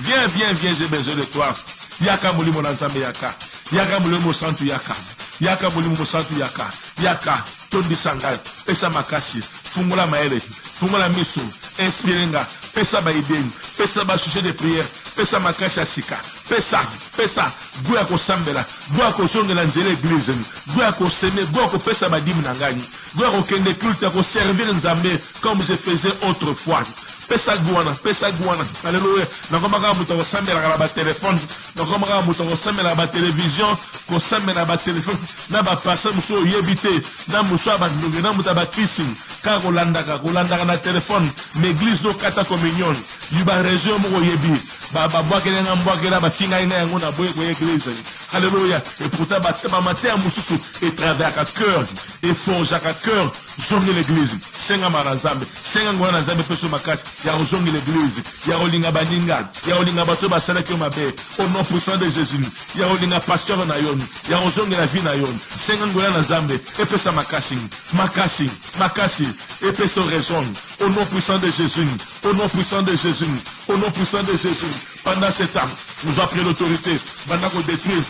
Viens, viens, viens, j'ai besoin de toi. Yaka moli mon ensemble yaka. Yaka moli mon santu yaka. Yaka moli mon santu yaka. Yaka. Tondi sangal. Pesa makasi. Fungula maele. Fungula miso. Inspirenga. Pesa ba idem. Pesa ba sujet de prière. Pesa makasi asika. Pesa. Pesa. Goya ko sambela. Goya ko songela nzele église. Goya ko seme. Goya ko pesa ba dim nangani. Goya ko kende culte ko servir nzambe comme je faisais autrefois. Pesa guana. Pesa guana. Alléluia. Nakomaka muto ko sambela na ba téléphone. Nakomaka muto ko sambela ba télévision. Ko sambela ba téléphone. Na ba pasa muso yebite. Na muso ba ndonge na muta ba kissing. Ka kolandaka na téléphone. L'église do kata communion. Yuba région mo yebi. Ba bwakela nga mbwakela ba finga ina yango na boye ko église. Alléluia. Et pourtant ba matin mususu et travers à cœur et forge à cœur zongi l'église. Senga marazambe. Senga ngwana zambe peso makasi. Ya zongi l'église. Ya olinga baninga. Ya olinga bato basala ki mabe. Au nom puissant de Jésus. Ya olinga pasteur na yon. Ya zongi la vie na yon. Senga ngwana zambe. Et pesa makasi. Makasi. Makasi. Et pesa raison. Au nom puissant de Jésus. Au nom puissant de Jésus. Au nom puissant de Jésus. Pendant ce temps, nous avons pris l'autorité. Pendant qu'on détruit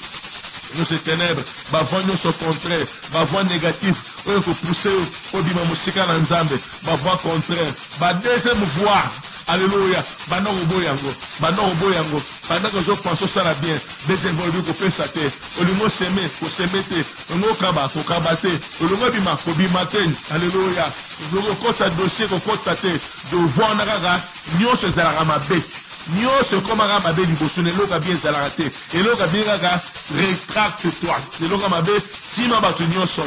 nous ces ténèbres, va voir nous au contraire, va voir négatif, il faut pousser au bima musika nzambe, va voir contraire, va deuxième voix. Alléluia. Bana oboyango, pendant que je pense ça la bien, deuxième voix ko pesa te, olimo seme, ko semete, ngo kaba, ko kabate, olimo bima, ko bimate. Alléluia. Ngo ko sa dossier ko kota te, de voir na kaka, nyonso ezalaka mabe. Nyonso komaka mabe liboso ne loka bien ezalaka te. Eloka bien kaka rétracte-toi. Eloka mabe kima bato nyonso.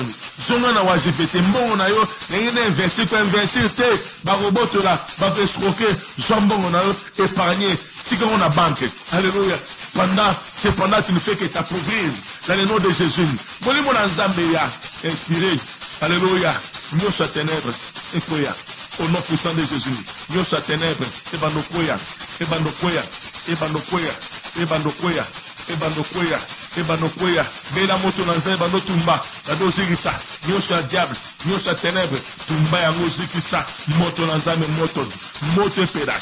Zonga na wajipete mbongo na yo, ngene investir ko investir te, ba robotola, ba escroquer, zombongo na yo épargner, tika on a banque. Alléluia. Cependant tu ne fais que t'appauvrir dans le nom de Jésus. Moli mon nzambe ya inspiré. Alléluia. Nyonso a ténèbres ekoya. Au nom puissant de Jésus. Nyonso a ténèbres ebanokoya. Ebanokoya. Ebanokoya. Ebanokoya. Ebanokoya. Ebanokoya. Bela moto na nzambe banotumba. Bado zikisa. Nyonso a diable. Nyonso a ténèbres. Tumba yango zikisa. Moto na nzambe moto. Moto epeda.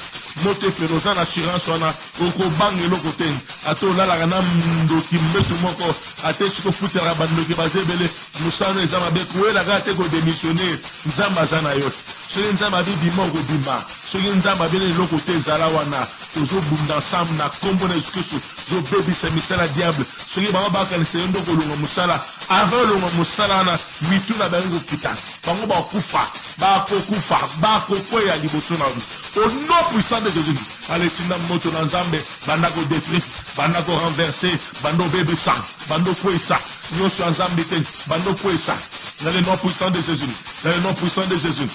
Moto epeda. Ozana assurance wana. Oko bangi loko ten. Ato lalaka na ndoki mbetu moko. Ate chiko futera bandoki bazebele. Musano ezama beku. Elaka te ko démissionner. Nzamba zana yo. Soki nzamba bibima oko bima. Soki nzamba bene loko te zala wana. Tozo bunda ensemble na kombo na Yesu. Zo baby se misala diable. Soki bango bakanisa yo ndoko longo musala. Avant longo musala na mitu na bango kita. Bango ba kufa. Bakokufa. Bakokoya liboso na wi. Au nom puissant de Jésus. Allez tinda moto na nzambe. Banda ko détruire. Banda ko renverser. Bando bébé sang. Bando kwesa. Nyonso nzambe te. Bando kwesa. Dans le nom puissant de Jésus. Dans le nom puissant de Jésus.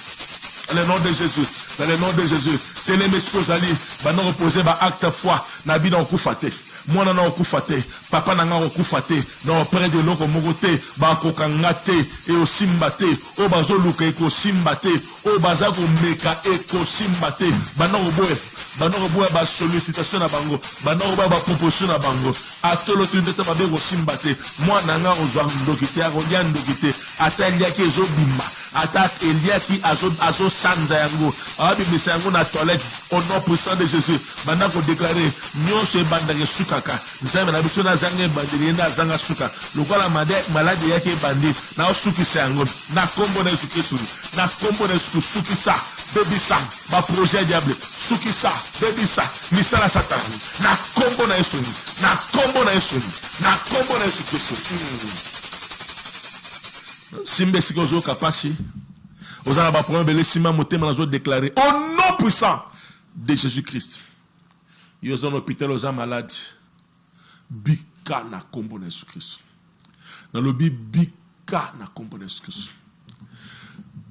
Dans le nom de Jésus. Dans le nom de Jésus. Télémé Skozali. Bando reposer ba acte foi. Nabi na okufate. Mwana na okufate. Papa na nga okufate. Na opere de loko mogote. Ba kokangate. E osimbate. O bazo luka eko simbate. O bazago meka eko simbate. Bando oboe. Bando oboe ba sollicitation na bango. Bando oboe ba proposition na bango. Atolo tundete ba bego simbate. Mwana nga ozwa ndokite. Arolia ndokite. Ata elia ki ezo bimba. Ata elia ki azo sanza yango. Abi misa yango na toilette. Au nom puissant de Jésus. Banda ko déclarer. Nyonso ebanda ke sukaka. Nzambe na biso na zange bandeli na zanga suka. Lokola malade yake bandi. Na osukisa yango. Na kombo na Yesu Kristo. Na kombo na Yesu sukisa. Bebisa. Ba projet diable. Sukisa. Bebisa. Misala satan. Na kombo na Yesu. Na kombo na Yesu. Na kombo na Yesu Kristo. Simbe sikozo kapasi. Ozana ba problème belé sima motema na zo déclarer au nom puissant de Jésus-Christ. Yo zone hôpital aux malades. bika na kombo na Yesu Christ. Dans le bika na kombo na Yesu Christ.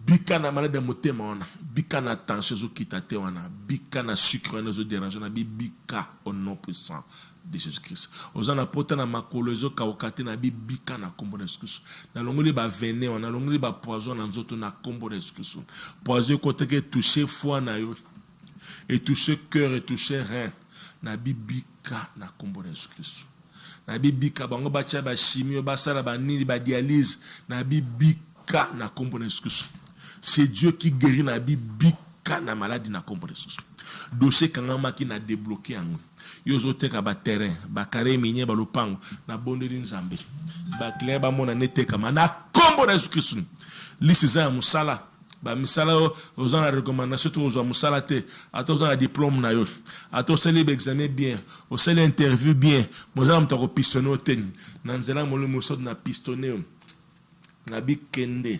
Bika na malade motema wana, bika na tension zo kitate wana, bika na sucre na zo déranger na bika au nom puissant de Jésus-Christ. Ozana pota na makolo zo kaokate na bika na kombo na Jésus-Christ. Na longoli ba venin wana, longoli ba poison na nzoto na kombo na Jésus-Christ. Poison côté que toucher foi na yo et toucher cœur et toucher rein na bika na kombo na Jésus-Christ. Na bika bango ba cha ba chimio ba sala ba nini ba dialyse na bika na kombo na Jésus-Christ. C'est Dieu qui guérit na bika na maladie na kombo na Jésus. Dossier kangama qui na débloqué en yozo teka ba terrain ba carré minye ba lopango na bondeli nzambe ba clair ba mona neteka na kombo na Jésus-Christ. Lisiza ya musala ba misala ozana la recommandation to ozo musala te ato na diplôme na yo ato seli ba examen bien o seli interview bien mozana mtako pistonner o ten na nzela molo moso na pistonner na bikende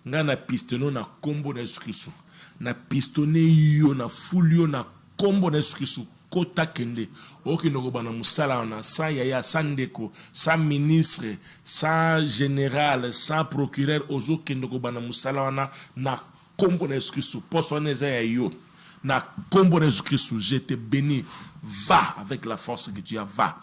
nga na pistonner na kombo na Jésus-Christ na pistonner yo na fulio na kombo na Jésus-Christ kota kende okino bana musala na sa yaya sandeko sa ministre sa général sa procureur ozo kendo bana musala na kombo na Jésus-Christ posone za yo na kombo na Jésus-Christ. Je te bénis, va avec la force que tu as, va.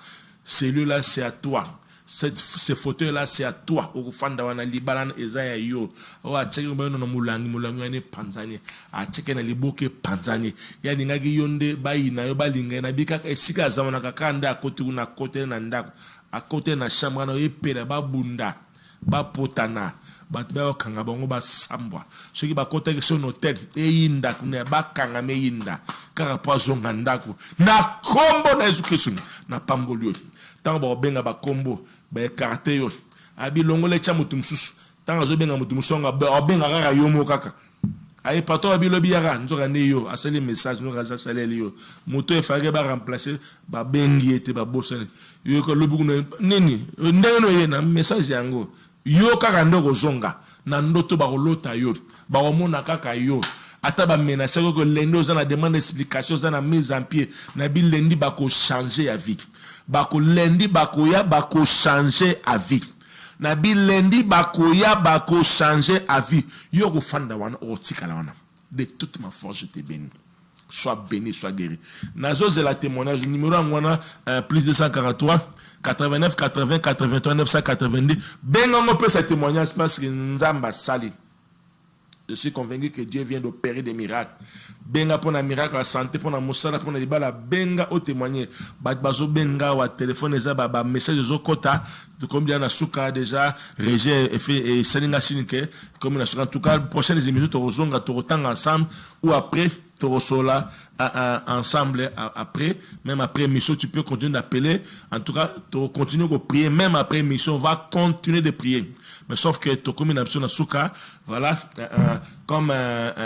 Celui-là c'est à toi. Ce fauteuil-là, c'est à toi. Au fanda wana libaran ezaya yo. O a cheke mbayo na mulangi ane panzani. A cheke na liboke panzani. Ya ningagi yonde bayi na yo balinga na bika esika zamana kakanda akote una kote na ndako. Akote na shamba na yepera ba bunda. Ba potana. Batba kanga bango ba sambwa. Soki ba kote ke son hotel eyinda kuna ba kanga meyinda. Kaka poison ngandako. Na kombo na Jésus-Christ na pambolio. Tant ba benga ba kombo ba carte yo abi longole cha mutu mususu tant zo benga mutu musonga ba benga kaka yo mo kaka ay pato abi lobi yaka nzoka ne yo asali message no raza saleli yo moto e fage ba remplacer ba bengi ete ba bosane yo ko lobi kuna nini ndeno ye na message yango yo kaka ndoko zonga na ndoto ba kolota yo ba omona kaka yo ata ba menacer ko lendo za na demande explication za na mise en pied na bi lendi ba ko changer ya vie bako lendi bakoya bako changer à vie na bi lendi bakoya bako changer à vie yo ko fanda wana otikala wana de toute ma force je te bénis, sois béni, sois guéri. Nazo c'est la témoignage numéro wana plus 243 89 80 83 982 benga ngo peut ce témoignage parce que nzamba sali. Je suis convaincu que Dieu vient d'opérer des miracles. Benga pour un miracle, la santé, pour un moussala, pour un libala, benga au témoigner. Bazo benga ou téléphone, ba message de kota, comme il y a souka déjà, Régé et Salinga Sinike, comme il y a en tout cas, prochaines émissions, tu rozonga, tu retang ensemble, ou après, tu resola ensemble, après, même après mission, tu peux continuer d'appeler. En tout cas, tu continues de prier, même après mission, on va continuer de prier. Mais sauf que tu as une option dans Souka, voilà, comme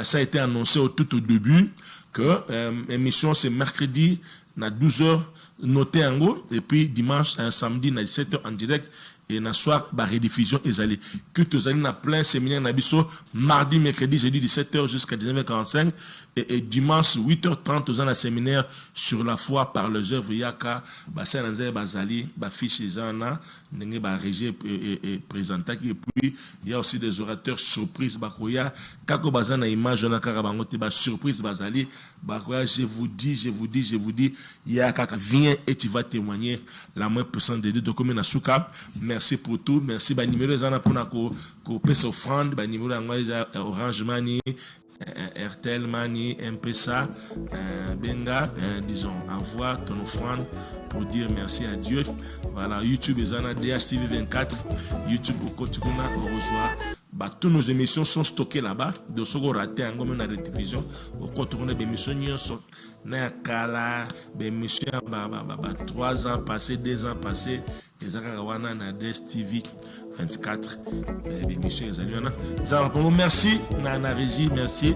ça a été annoncé tout au début, que l'émission c'est mercredi à 12h, noté en gros, et puis dimanche, samedi à 17h en direct, et na soir, la rediffusion est allée. Que tu as na plein séminaire na biso, mardi, mercredi, jeudi 17h jusqu'à 19h45, et dimanche 8h30, tu as un séminaire sur la foi par les œuvres Yaka, Bassin Nanzé Bazali, Bafiche Zana, Nenge Barégé et présenté. Et puis, il y a aussi des orateurs surprises, Bakoya, Kako Bazana image, na Karabangote, surprise Bazali, Bakoya, je vous dis, Yaka, viens et tu vas témoigner la moins puissante de Dieu. Donc, comme Souka, merci pour tout, merci, bah, numéro Zana pour ko pèse offrande, bah, numéro Orange Money, RTL Mani, MPSA, Benga, disons, envoie ton offrande pour dire merci à Dieu. Voilà, YouTube et Zana DHTV 24, YouTube au Kotukuna, au reçoit. Bah, toutes nos émissions sont stockées là-bas. De ce qu'on raté en gomme la rediffusion, au Kotukuna, des émissions sont Nakala, des émissions 3 ans passés, 2 ans passés, les Zakawana na DSTV 24, des émissions les merci, Nana Régie, merci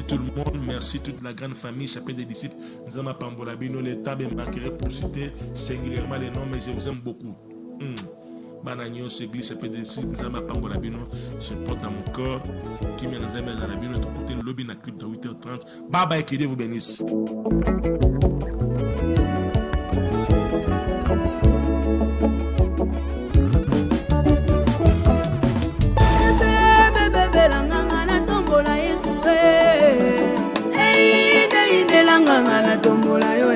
tout le monde, merci toute la grande famille, chapitre des disciples, Nzama Pambolabino, l'État, Benbakere pour citer singulièrement les noms, mais je vous aime beaucoup. Banagnos, église, chapitre des disciples, Nzama Pambolabino, je porte dans mon corps, qui m'a dans un Zalabino, ton côté, le lobby na culte à 8h30. Bye bye, que Dieu vous bénisse. nga natombola yo